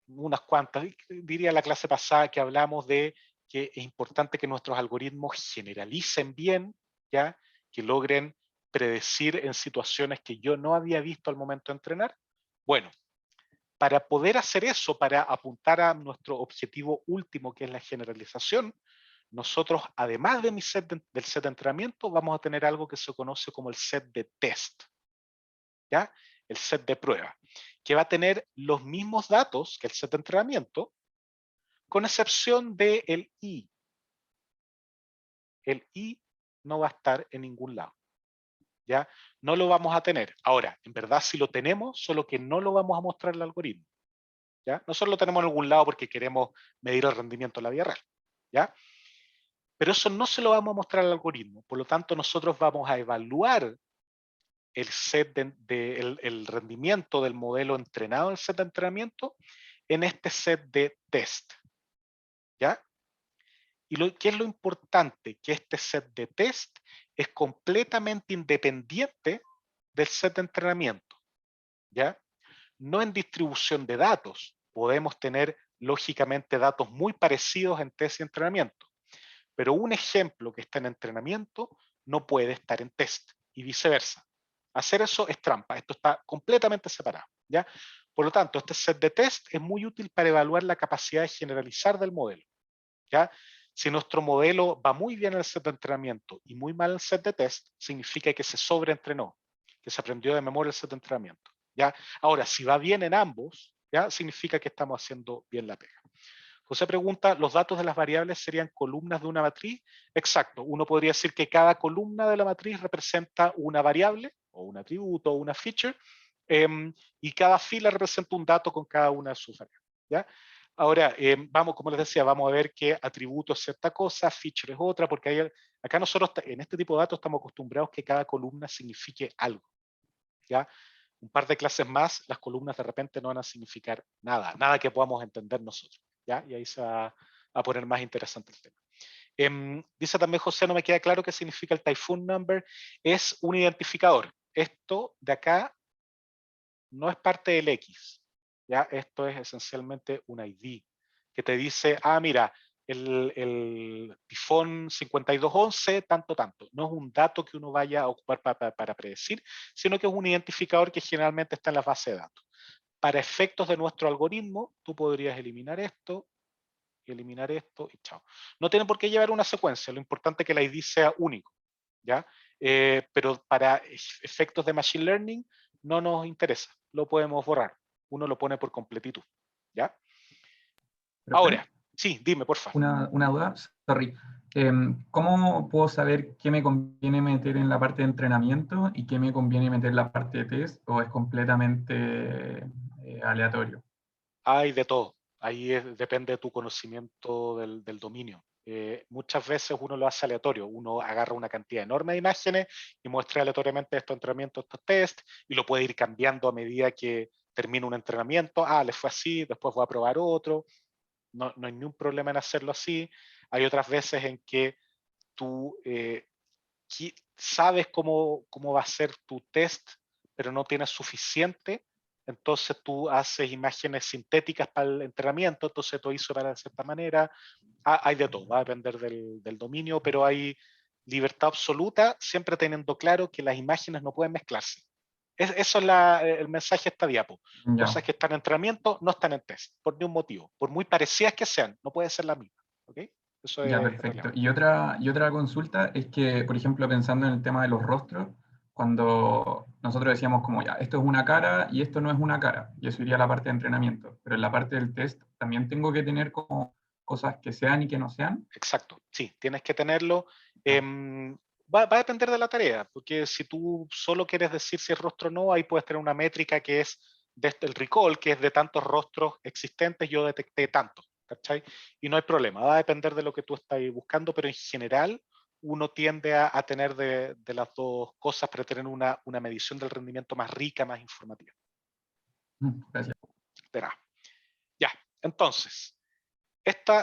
[SPEAKER 1] unas cuantas, diría la clase pasada, que hablamos de que es importante que nuestros algoritmos generalicen bien, ¿ya? Que logren predecir en situaciones que yo no había visto al momento de entrenar? Bueno, para poder hacer eso, para apuntar a nuestro objetivo último, que es la generalización, nosotros, además de del set de entrenamiento, vamos a tener algo que se conoce como el set de test, ¿ya? El set de prueba, que va a tener los mismos datos que el set de entrenamiento, con excepción de el I. El I no va a estar en ningún lado, ¿ya? No lo vamos a tener. Ahora, en verdad sí lo tenemos, solo que no lo vamos a mostrar al algoritmo, ¿ya? Nosotros lo tenemos en algún lado porque queremos medir el rendimiento en la vida real, ¿ya? Pero eso no se lo vamos a mostrar al algoritmo. Por lo tanto, nosotros vamos a evaluar el set el rendimiento del modelo entrenado en el set de entrenamiento en este set de test, ¿ya? Y ¿qué es lo importante? Que este set de test es completamente independiente del set de entrenamiento, ¿ya? No en distribución de datos. Podemos tener, lógicamente, datos muy parecidos en test y entrenamiento, pero un ejemplo que está en entrenamiento no puede estar en test, y viceversa. Hacer eso es trampa. Esto está completamente separado, ¿ya? Por lo tanto, este set de test es muy útil para evaluar la capacidad de generalizar del modelo, ¿ya? Si nuestro modelo va muy bien en el set de entrenamiento y muy mal en el set de test, significa que se sobreentrenó, que se aprendió de memoria el set de entrenamiento, ¿ya? Ahora, si va bien en ambos, ¿ya? Significa que estamos haciendo bien la pega. José pregunta, ¿los datos de las variables serían columnas de una matriz? Exacto, uno podría decir que cada columna de la matriz representa una variable, o un atributo, o una feature, y cada fila representa un dato con cada una de sus variables, ¿ya? Ahora, vamos, como les decía, vamos a ver qué atributo es cierta cosa, feature es otra, porque acá nosotros en este tipo de datos estamos acostumbrados que cada columna signifique algo, ¿ya? Un par de clases más, las columnas de repente no van a significar nada, nada que podamos entender nosotros, ¿ya? Y ahí se va a poner más interesante el tema. Dice también José, no me queda claro qué significa el Typhoon Number. Es un identificador. Esto de acá no es parte del X, ¿ya? Esto es esencialmente un ID que te dice, ah, mira, el tifón 5211, tanto. No es un dato que uno vaya a ocupar para predecir, sino que es un identificador que generalmente está en la base de datos. Para efectos de nuestro algoritmo, tú podrías eliminar esto y chao. No tiene por qué llevar una secuencia, lo importante es que el ID sea único, ¿ya? Pero para efectos de Machine Learning no nos interesa, lo podemos borrar. Uno lo pone por completitud, ¿ya?
[SPEAKER 7] Profe,
[SPEAKER 1] Ahora, sí, dime, por favor.
[SPEAKER 7] una duda, sorry. ¿Cómo puedo saber qué me conviene meter en la parte de entrenamiento y qué me conviene meter en la parte de test, o es completamente aleatorio?
[SPEAKER 1] Hay de todo. Ahí depende de tu conocimiento del dominio. Muchas veces uno lo hace aleatorio. Uno agarra una cantidad enorme de imágenes y muestra aleatoriamente estos entrenamientos, estos test, y lo puede ir cambiando a medida que termina un entrenamiento. Ah, le fue así, después voy a probar otro. No hay ningún problema en hacerlo así. Hay otras veces en que tú sabes cómo va a ser tu test, pero no tienes suficiente. Entonces tú haces imágenes sintéticas para el entrenamiento, entonces tú hizo para de cierta manera. Hay de todo, va a depender del dominio, pero hay libertad absoluta, siempre teniendo claro que las imágenes no pueden mezclarse. Eso es el mensaje de esta diapo.
[SPEAKER 7] Ya,
[SPEAKER 1] Cosas que están en entrenamiento no están en test, por ningún motivo. Por muy parecidas que sean, no puede ser la misma. ¿Okay? Eso
[SPEAKER 7] ya,
[SPEAKER 1] es
[SPEAKER 7] perfecto.
[SPEAKER 1] relevante.
[SPEAKER 7] Y otra consulta es que, por ejemplo, pensando en el tema de los rostros, cuando nosotros decíamos como ya, esto es una cara y esto no es una cara, y eso iría a la parte de entrenamiento, pero en la parte del test también tengo que tener como cosas que sean y que no sean.
[SPEAKER 1] Exacto, sí, tienes que tenerlo. Va a depender de la tarea, porque si tú solo quieres decir si es rostro o no, ahí puedes tener una métrica que es el recall, que es de tantos rostros existentes, yo detecté tantos, ¿cachai? Y no hay problema, va a depender de lo que tú estás buscando, pero en general uno tiende a tener de las dos cosas para tener una medición del rendimiento más rica, más informativa.
[SPEAKER 7] Gracias.
[SPEAKER 1] Espera. Ya, entonces,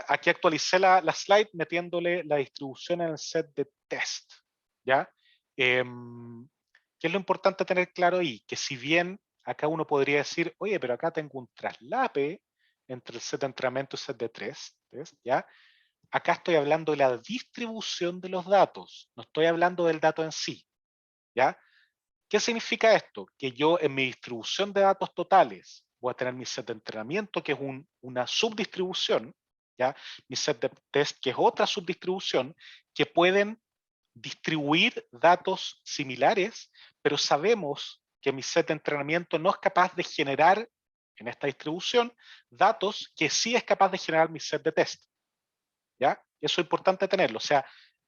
[SPEAKER 1] aquí actualicé la slide metiéndole la distribución en el set de test, ¿ya? ¿Qué es lo importante tener claro ahí? Que si bien acá uno podría decir, oye, pero acá tengo un traslape entre el set de entrenamiento y el set de test, ¿ya? Acá estoy hablando de la distribución de los datos, no estoy hablando del dato en sí, ¿ya? ¿Qué significa esto? Que yo en mi distribución de datos totales voy a tener mi set de entrenamiento, que es una subdistribución, ¿ya? Mi set de test, que es otra subdistribución, que pueden distribuir datos similares, pero sabemos que mi set de entrenamiento no es capaz de generar en esta distribución datos que sí es capaz de generar mi set de test. ¿Ya? Eso es importante tenerlo. O sea,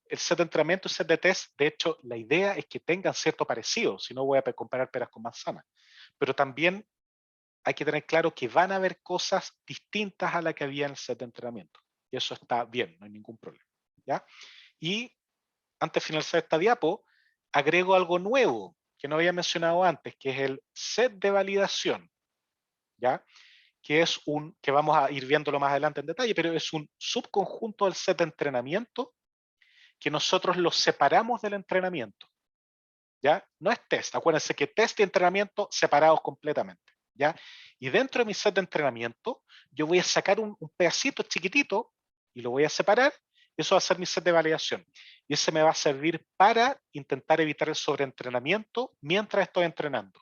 [SPEAKER 1] el set de entrenamiento y el set de test, de hecho, la idea es que tengan cierto parecido, si no voy a comparar peras con manzanas. Pero también hay que tener claro que van a haber cosas distintas a las que había en el set de entrenamiento. Y eso está bien, no hay ningún problema. ¿Ya? Y antes de finalizar esta diapo, agrego algo nuevo que no había mencionado antes, que es el set de validación. ¿Ya? Que es que vamos a ir viéndolo más adelante en detalle, pero es un subconjunto del set de entrenamiento que nosotros lo separamos del entrenamiento. ¿Ya? No es test, acuérdense que test y entrenamiento separados completamente. ¿Ya? Y dentro de mi set de entrenamiento, yo voy a sacar un pedacito chiquitito y lo voy a separar, y eso va a ser mi set de validación. Y ese me va a servir para intentar evitar el sobreentrenamiento mientras estoy entrenando.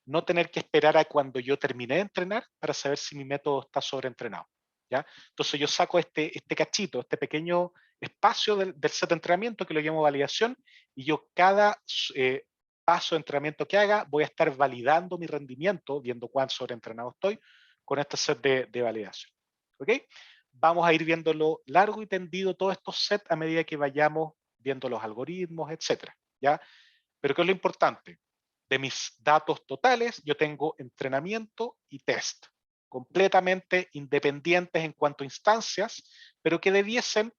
[SPEAKER 1] No tener que esperar a cuando yo terminé de entrenar para saber si mi método está sobreentrenado. ¿Ya? Entonces yo saco este cachito, este pequeño espacio del set de entrenamiento que lo llamo validación, y yo cada paso de entrenamiento que haga voy a estar validando mi rendimiento, viendo cuán sobreentrenado estoy, con este set de validación. ¿Ok? Vamos a ir viéndolo largo y tendido todos estos sets a medida que vayamos viendo los algoritmos, etcétera. ¿Ya? Pero ¿qué es lo importante? De mis datos totales, yo tengo entrenamiento y test, completamente independientes en cuanto a instancias, pero que debiesen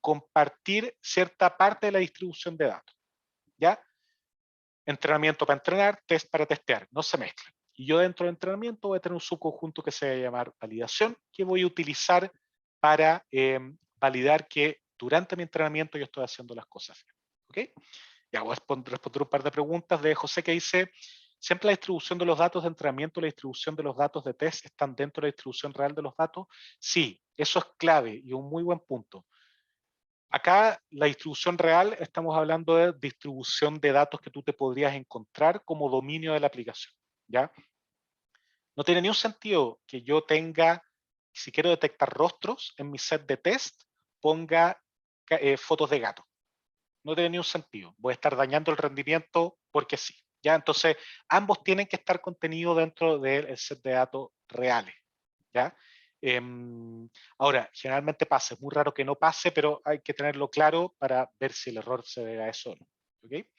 [SPEAKER 1] compartir cierta parte de la distribución de datos. ¿Ya? Entrenamiento para entrenar, test para testear, no se mezclan. Y yo dentro de entrenamiento voy a tener un subconjunto que se va a llamar validación, que voy a utilizar para validar que durante mi entrenamiento yo estoy haciendo las cosas bien. ¿Ok? Ya voy a responder un par de preguntas de José que dice, ¿siempre la distribución de los datos de entrenamiento y la distribución de los datos de test están dentro de la distribución real de los datos? Sí, eso es clave y un muy buen punto. Acá la distribución real, estamos hablando de distribución de datos que tú te podrías encontrar como dominio de la aplicación. ¿Ya? No tiene ni un sentido que yo tenga, si quiero detectar rostros en mi set de test, ponga fotos de gato. No tiene ni un sentido. Voy a estar dañando el rendimiento porque sí. ¿Ya? Entonces, ambos tienen que estar contenidos dentro del set de datos reales. ¿Ya? Ahora, generalmente pasa, es muy raro que no pase, pero hay que tenerlo claro para ver si el error se debe a eso o no. ¿Okay?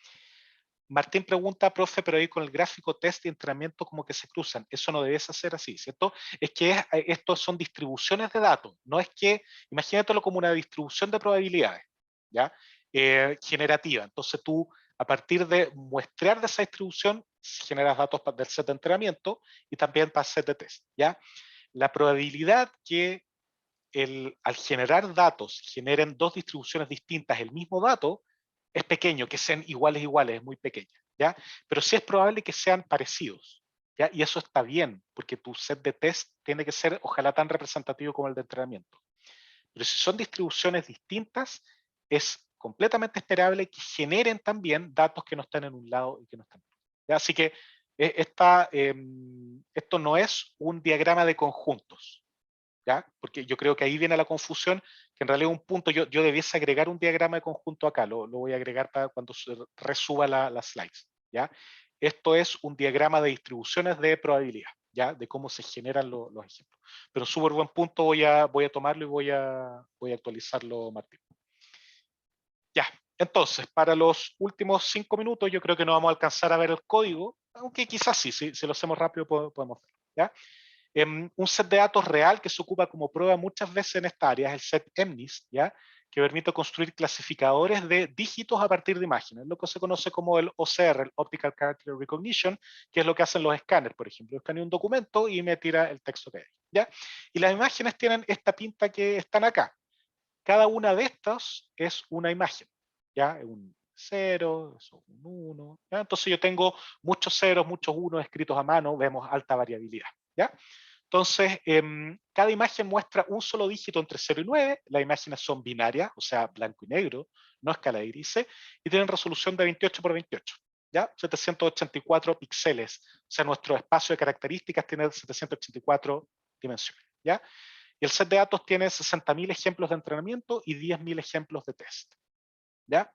[SPEAKER 1] Martín pregunta, profe, pero ahí con el gráfico test y entrenamiento como que se cruzan. Eso no debiese ser así, ¿cierto? Es que estos son distribuciones de datos. No es que, imagínatelo como una distribución de probabilidades, ¿ya? Generativa. Entonces tú, a partir de muestrear de esa distribución, generas datos del set de entrenamiento y también para el set de test, ¿ya? La probabilidad que al generar datos generen dos distribuciones distintas el mismo dato es pequeño, que sean iguales, es muy pequeña, ¿ya? Pero sí es probable que sean parecidos, ¿ya? Y eso está bien, porque tu set de test tiene que ser ojalá tan representativo como el de entrenamiento. Pero si son distribuciones distintas, es completamente esperable que generen también datos que no están en un lado y que no están en otro. ¿Ya? Así que esto no es un diagrama de conjuntos, ¿ya? Porque yo creo que ahí viene la confusión, que en realidad un punto, yo debiese agregar un diagrama de conjunto acá, lo voy a agregar para cuando resuba las slides, ¿ya? Esto es un diagrama de distribuciones de probabilidad, ¿ya? De cómo se generan los ejemplos. Pero súper buen punto, voy a tomarlo y voy a actualizarlo, Martín. Ya, entonces, para los últimos 5 minutos, yo creo que no vamos a alcanzar a ver el código, aunque quizás sí, si lo hacemos rápido podemos verlo, ¿ya? Un set de datos real que se ocupa como prueba muchas veces en esta área es el set MNIST, ¿ya? Que permite construir clasificadores de dígitos a partir de imágenes, lo que se conoce como el OCR, el Optical Character Recognition, que es lo que hacen los escáneres, por ejemplo. Escaneo un documento y me tira el texto que hay, ¿ya? Y las imágenes tienen esta pinta que están acá. Cada una de estas es una imagen, ¿ya? 0, eso es un 1. ¿Ya? Entonces yo tengo muchos ceros, muchos unos escritos a mano, vemos alta variabilidad. ¿Ya? Entonces, cada imagen muestra un solo dígito entre 0 y 9, las imágenes son binarias, o sea, blanco y negro, no escala de grises, y tienen resolución de 28 por 28, ¿ya? 784 píxeles, o sea, nuestro espacio de características tiene 784 dimensiones, ¿ya? Y el set de datos tiene 60.000 ejemplos de entrenamiento y 10.000 ejemplos de test, ¿ya?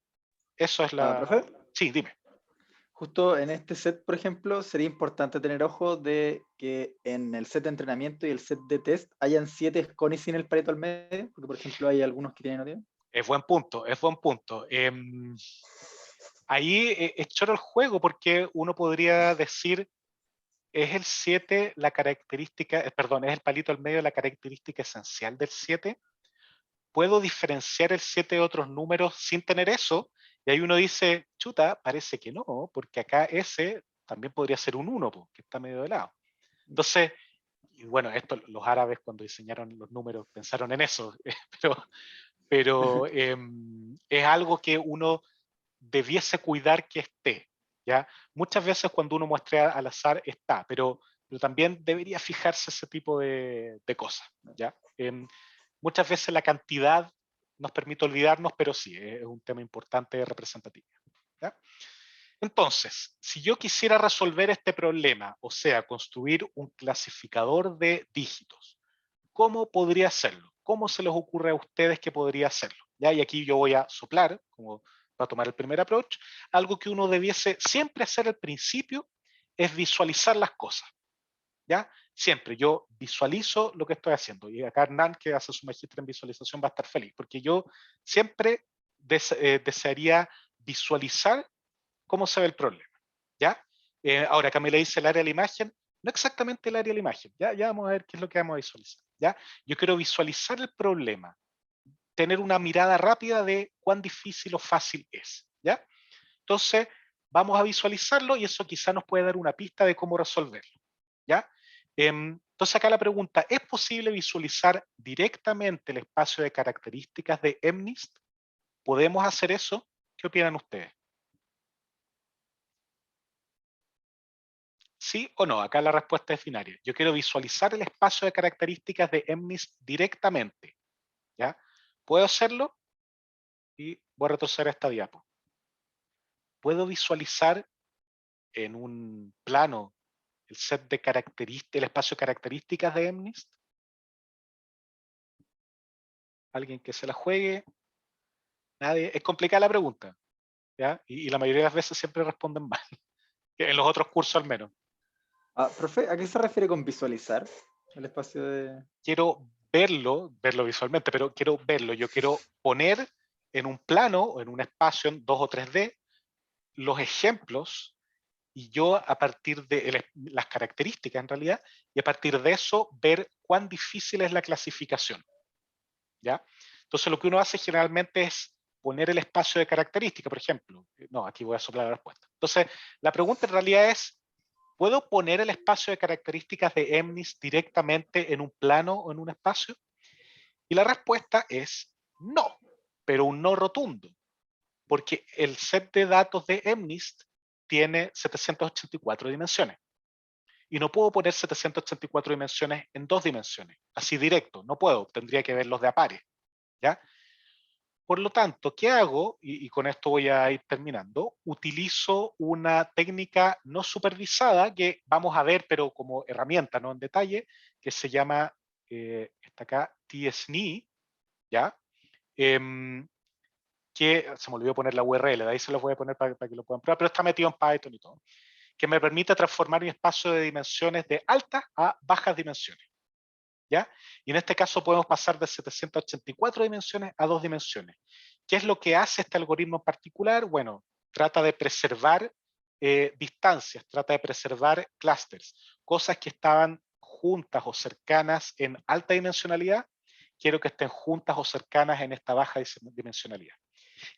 [SPEAKER 1] Eso es la...
[SPEAKER 3] ¿Profe?
[SPEAKER 1] Sí, dime.
[SPEAKER 3] Justo en este set, por ejemplo, sería importante tener ojo de que en el set de entrenamiento y el set de test hayan 7 conis sin el Pareto al medio, porque por ejemplo hay algunos que tienen o no tienen.
[SPEAKER 1] Es buen punto, es buen punto. Ahí es choro el juego porque uno podría decir, es el 7 la característica, perdón, es el palito al medio la característica esencial del 7. ¿Puedo diferenciar el 7 de otros números sin tener eso? Y ahí uno dice, chuta, parece que no, porque acá ese también podría ser un 1, que está medio de lado. Entonces, y bueno, esto los árabes cuando diseñaron los números pensaron en eso, pero es algo que uno debiese cuidar que esté, ¿ya? Muchas veces cuando uno muestra al azar está, pero también debería fijarse ese tipo de cosas, ¿ya? Muchas veces la cantidad nos permite olvidarnos, pero sí, es un tema importante de representatividad, ¿ya? Entonces, si yo quisiera resolver este problema, o sea, construir un clasificador de dígitos, ¿cómo podría hacerlo? ¿Cómo se les ocurre a ustedes que podría hacerlo? ¿Ya? Y aquí yo voy a soplar, como para tomar el primer approach, algo que uno debiese siempre hacer al principio es visualizar las cosas. ¿Ya? Siempre yo visualizo lo que estoy haciendo. Y acá Hernán, que hace su magíster en visualización, va a estar feliz, porque yo siempre desearía visualizar cómo se ve el problema. ¿Ya? Ahora, acá me le dice el área de la imagen, no exactamente el área de la imagen, ya vamos a ver qué es lo que vamos a visualizar. ¿Ya? Yo quiero visualizar el problema, tener una mirada rápida de cuán difícil o fácil es. ¿Ya? Entonces, vamos a visualizarlo y eso quizá nos puede dar una pista de cómo resolverlo. ¿Ya? Entonces acá la pregunta, ¿es posible visualizar directamente el espacio de características de MNIST? ¿Podemos hacer eso? ¿Qué opinan ustedes? ¿Sí o no? Acá la respuesta es binaria. Yo quiero visualizar el espacio de características de MNIST directamente. ¿Ya? ¿Puedo hacerlo? Y voy a retroceder a esta diapo. ¿Puedo visualizar en un plano el set de características, el espacio de características de MNIST? ¿Alguien que se la juegue? Nadie. Es complicada la pregunta, ¿ya? Y la mayoría de las veces siempre responden mal. En los otros cursos al menos.
[SPEAKER 3] Profe, ¿a qué se refiere con visualizar el espacio de...?
[SPEAKER 1] Quiero verlo visualmente, pero quiero verlo. Yo quiero poner en un plano o en un espacio en 2 o 3D los ejemplos y yo a partir de las características en realidad, y a partir de eso ver cuán difícil es la clasificación. ¿Ya? Entonces lo que uno hace generalmente es poner el espacio de característica, por ejemplo. No, aquí voy a soplar la respuesta. Entonces, la pregunta en realidad es, ¿puedo poner el espacio de características de MNIST directamente en un plano o en un espacio? Y la respuesta es no, pero un no rotundo, porque el set de datos de MNIST tiene 784 dimensiones. Y no puedo poner 784 dimensiones en 2 dimensiones, así directo, no puedo, tendría que verlos de a pares. ¿Ya? Por lo tanto, ¿qué hago? Y con esto voy a ir terminando. Utilizo una técnica no supervisada que vamos a ver, pero como herramienta, no en detalle, que se llama, está acá, tsne, ¿ya? Que se me olvidó poner la URL, de ahí se los voy a poner para que lo puedan probar, pero está metido en Python y todo, que me permite transformar mi espacio de dimensiones de altas a bajas dimensiones. ¿Ya? Y en este caso podemos pasar de 784 dimensiones a 2 dimensiones. ¿Qué es lo que hace este algoritmo en particular? Bueno, trata de preservar distancias, trata de preservar clústeres, cosas que estaban juntas o cercanas en alta dimensionalidad, quiero que estén juntas o cercanas en esta baja dimensionalidad.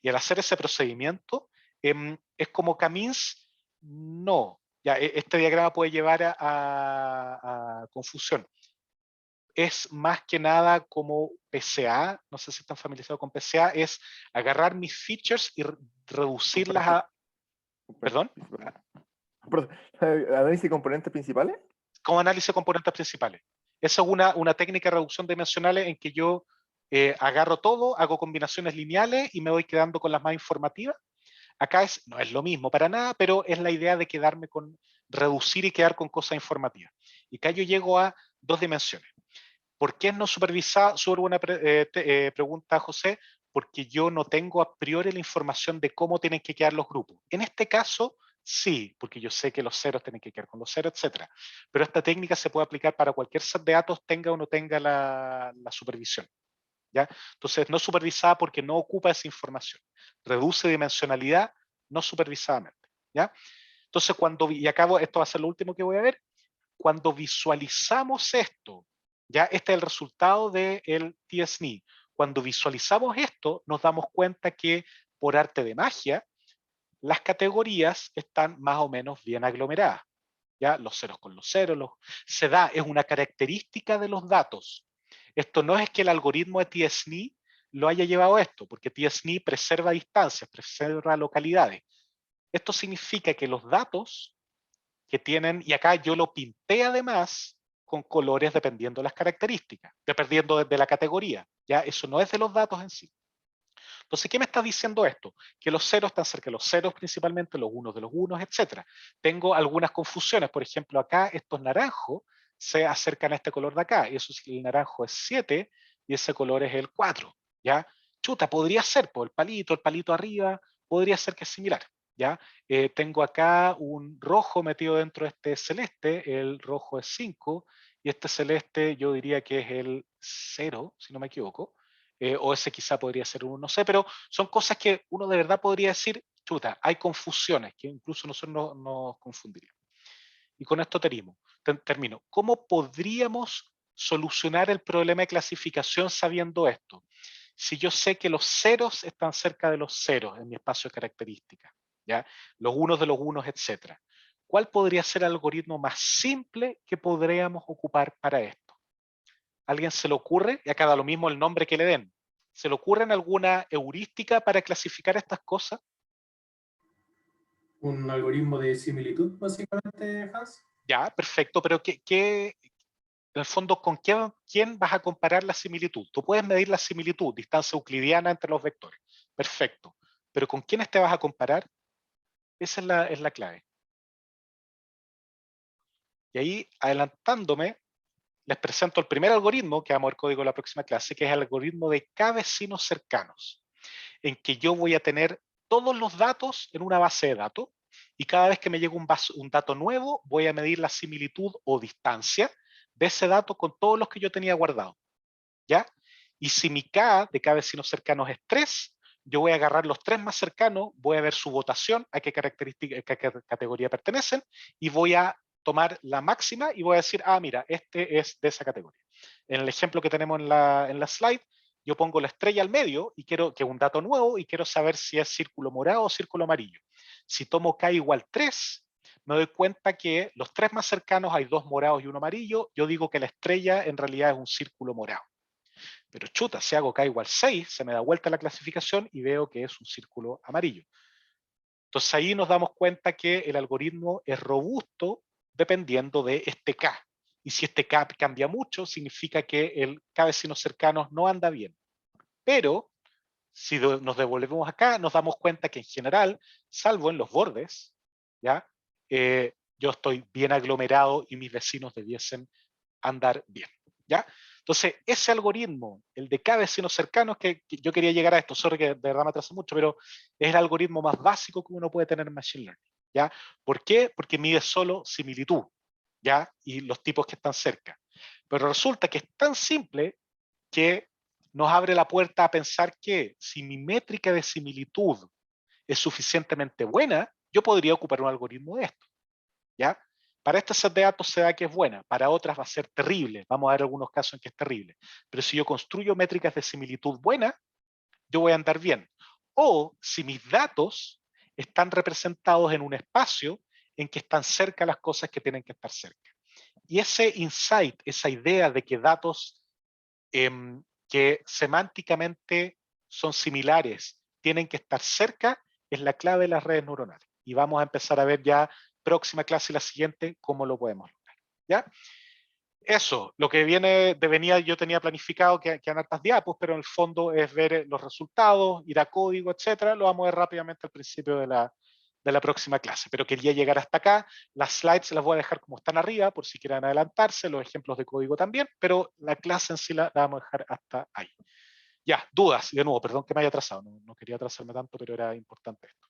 [SPEAKER 1] Y al hacer ese procedimiento, es como Camins, no. Ya, este diagrama puede llevar a confusión. Es más que nada como PCA, no sé si están familiarizados con PCA, es agarrar mis features y reducirlas a... ¿Perdón?
[SPEAKER 8] ¿Análisis de componentes principales?
[SPEAKER 1] Como análisis de componentes principales. Esa es una técnica de reducción dimensionales en que yo agarro todo, hago combinaciones lineales y me voy quedando con las más informativas. Acá no es lo mismo para nada, pero es la idea de quedarme con, reducir y quedar con cosas informativas. Y acá yo llego a 2 dimensiones. ¿Por qué es no supervisada? Súper buena pregunta, José. Porque yo no tengo a priori la información de cómo tienen que quedar los grupos. En este caso, sí, porque yo sé que los ceros tienen que quedar con los ceros, etc. Pero esta técnica se puede aplicar para cualquier set de datos, tenga o no tenga la supervisión. ¿Ya? Entonces, no supervisada porque no ocupa esa información. Reduce dimensionalidad no supervisadamente. ¿Ya? Entonces, y acabo, esto va a ser lo último que voy a ver, cuando visualizamos esto, ya este es el resultado del TSNI. Cuando visualizamos esto, nos damos cuenta que por arte de magia, las categorías están más o menos bien aglomeradas. ¿Ya? Los ceros con los ceros, se da, es una característica de los datos. Esto no es que el algoritmo de TSNI lo haya llevado a esto, porque TSNI preserva distancias, preserva localidades. Esto significa que los datos que tienen, y acá yo lo pinté además con colores dependiendo de las características, dependiendo de la categoría. ¿Ya? Eso no es de los datos en sí. Entonces, ¿qué me está diciendo esto? Que los ceros están cerca de los ceros principalmente, los unos de los unos, etc. Tengo algunas confusiones. Por ejemplo, acá estos naranjos se acercan a este color de acá. Eso sí, el naranjo es 7 y ese color es el 4. ¿Ya? Chuta, podría ser por el palito arriba, podría ser que es similar. ¿Ya? Tengo acá un rojo metido dentro de este celeste, el rojo es 5, y este celeste yo diría que es el 0, si no me equivoco, o ese quizá podría ser uno, no sé, pero son cosas que uno de verdad podría decir, chuta, hay confusiones, que incluso nosotros nos confundiríamos. Y con esto termino. ¿Cómo podríamos solucionar el problema de clasificación sabiendo esto? Si yo sé que los ceros están cerca de los ceros en mi espacio de características, ¿ya? Los unos de los unos, etc. ¿Cuál podría ser el algoritmo más simple que podríamos ocupar para esto? ¿Alguien se le ocurre? Y acá da lo mismo el nombre que le den. ¿Se le ocurre alguna heurística para clasificar estas cosas?
[SPEAKER 5] Un algoritmo de similitud, básicamente, Hans.
[SPEAKER 1] Ya, perfecto, pero en el fondo, ¿con quién vas a comparar la similitud? Tú puedes medir la similitud, distancia euclidiana entre los vectores. Perfecto. Pero ¿con quiénes te vas a comparar? Esa es la clave. Y ahí, adelantándome, les presento el primer algoritmo, que vamos a ver código en la próxima clase, que es el algoritmo de K-vecinos cercanos, en que yo voy a tener todos los datos en una base de datos, y cada vez que me llega un dato nuevo, voy a medir la similitud o distancia de ese dato con todos los que yo tenía guardado. ¿Ya? Y si mi K de K-vecinos cercanos es 3, yo voy a agarrar los 3 más cercanos, voy a ver su votación, a qué categoría pertenecen, y voy a tomar la máxima y voy a decir, ah, mira, este es de esa categoría. En el ejemplo que tenemos en la slide, yo pongo la estrella al medio y quiero que es un dato nuevo y quiero saber si es círculo morado o círculo amarillo. Si tomo K igual 3, me doy cuenta que los 3 más cercanos hay 2 morados y 1 amarillo. Yo digo que la estrella en realidad es un círculo morado. Pero chuta, si hago K igual 6, se me da vuelta la clasificación y veo que es un círculo amarillo. Entonces ahí nos damos cuenta que el algoritmo es robusto dependiendo de este K. Y si este K cambia mucho, significa que el K vecinos cercanos no anda bien. Pero si nos devolvemos acá, nos damos cuenta que en general, salvo en los bordes, ¿ya? Yo estoy bien aglomerado y mis vecinos debiesen andar bien. ¿Ya? Entonces, ese algoritmo, el de K vecinos cercanos, que yo quería llegar a esto, sorry que de verdad me atraso mucho, pero es el algoritmo más básico que uno puede tener en Machine Learning. ¿Ya? ¿Por qué? Porque mide solo similitud, ¿ya? Y los tipos que están cerca. Pero resulta que es tan simple que nos abre la puerta a pensar que si mi métrica de similitud es suficientemente buena, yo podría ocupar un algoritmo de esto. ¿Ya? Para este set de datos se da que es buena, para otras va a ser terrible, vamos a ver algunos casos en que es terrible, pero si yo construyo métricas de similitud buena, yo voy a andar bien. O si mis datos están representados en un espacio en que están cerca las cosas que tienen que estar cerca. Y ese insight, esa idea de que datos que semánticamente son similares, tienen que estar cerca, es la clave de las redes neuronales. Y vamos a empezar a ver ya próxima clase y la siguiente cómo lo podemos lograr. ¿Ya? Eso, lo que venía, yo tenía planificado que eran hartas diapos, pero en el fondo es ver los resultados, ir a código, etcétera. Lo vamos a ver rápidamente al principio de la próxima clase, pero quería llegar hasta acá. Las slides las voy a dejar como están arriba, por si quieren adelantarse, los ejemplos de código también, pero la clase en sí la vamos a dejar hasta ahí. Ya, dudas, de nuevo, perdón que me haya atrasado, no quería atrasarme tanto, pero era importante esto.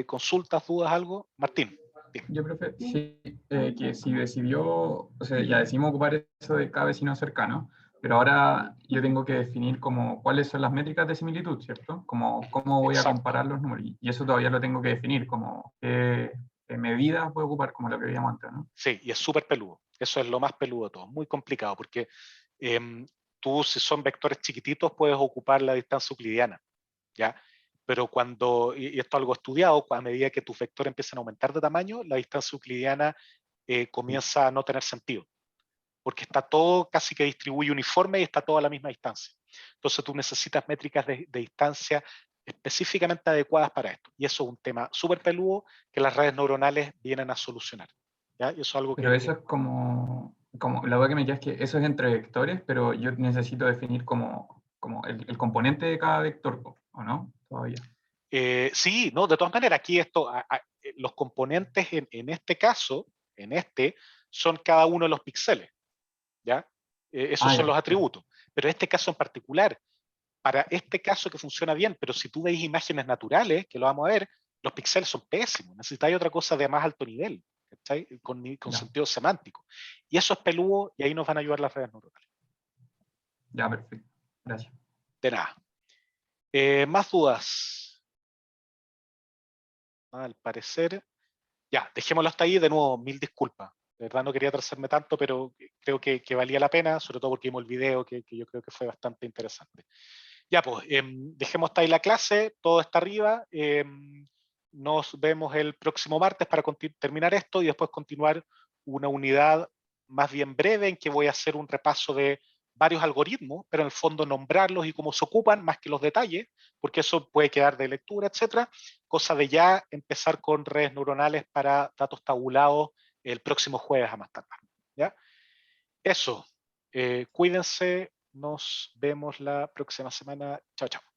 [SPEAKER 1] ¿Consultas, dudas, algo? Martín.
[SPEAKER 7] Yo, profe, sí, que si decidió, o sea, ya decidimos ocupar eso de cada vecino cercano, pero ahora yo tengo que definir como cuáles son las métricas de similitud, ¿cierto? Como cómo voy a
[SPEAKER 1] Exacto.
[SPEAKER 7] comparar los números. Y eso todavía lo tengo que definir, como qué medidas voy a ocupar, como lo que veíamos antes, ¿no?
[SPEAKER 1] Sí, y es súper peludo. Eso es lo más peludo de todo. Muy complicado, porque tú, si son vectores chiquititos, puedes ocupar la distancia euclidiana, ¿ya? Pero cuando, y esto es algo estudiado, a medida que tus vectores empiezan a aumentar de tamaño, la distancia euclidiana comienza a no tener sentido, porque está todo casi que distribuye uniforme y está todo a la misma distancia. Entonces tú necesitas métricas de distancia específicamente adecuadas para esto. Y eso es un tema súper peludo que las redes neuronales vienen a solucionar. ¿Ya? Y eso es algo
[SPEAKER 7] Pero eso es como la duda que me queda es que eso es entre vectores, pero yo necesito definir como el componente de cada vector, ¿o no? Todavía.
[SPEAKER 1] Sí, no, de todas maneras, aquí los componentes en este caso, son cada uno de los píxeles, ¿ya? Esos son
[SPEAKER 7] Ya,
[SPEAKER 1] los atributos. Pero este caso en particular, para este caso que funciona bien, pero si tú veis imágenes naturales, que lo vamos a ver, los píxeles son pésimos, necesitáis otra cosa de más alto nivel, ¿cachai? Con
[SPEAKER 7] ya.
[SPEAKER 1] sentido semántico. Y eso es peludo y ahí nos van a ayudar las redes neuronales.
[SPEAKER 7] Ya, perfecto. Gracias.
[SPEAKER 1] De nada. ¿Más dudas? Al parecer, ya, dejémoslo hasta ahí. De nuevo, mil disculpas. De verdad no quería atrasarme tanto, pero creo que valía la pena, sobre todo porque vimos el video, que yo creo que fue bastante interesante. Ya, pues, dejemos hasta ahí la clase, todo está arriba. Nos vemos el próximo martes para terminar esto y después continuar una unidad más bien breve en que voy a hacer un repaso de varios algoritmos, pero en el fondo nombrarlos y cómo se ocupan, más que los detalles, porque eso puede quedar de lectura, etcétera. Cosa de ya empezar con redes neuronales para datos tabulados el próximo jueves a más tardar. ¿Ya? Eso. Cuídense. Nos vemos la próxima semana. Chao, chao.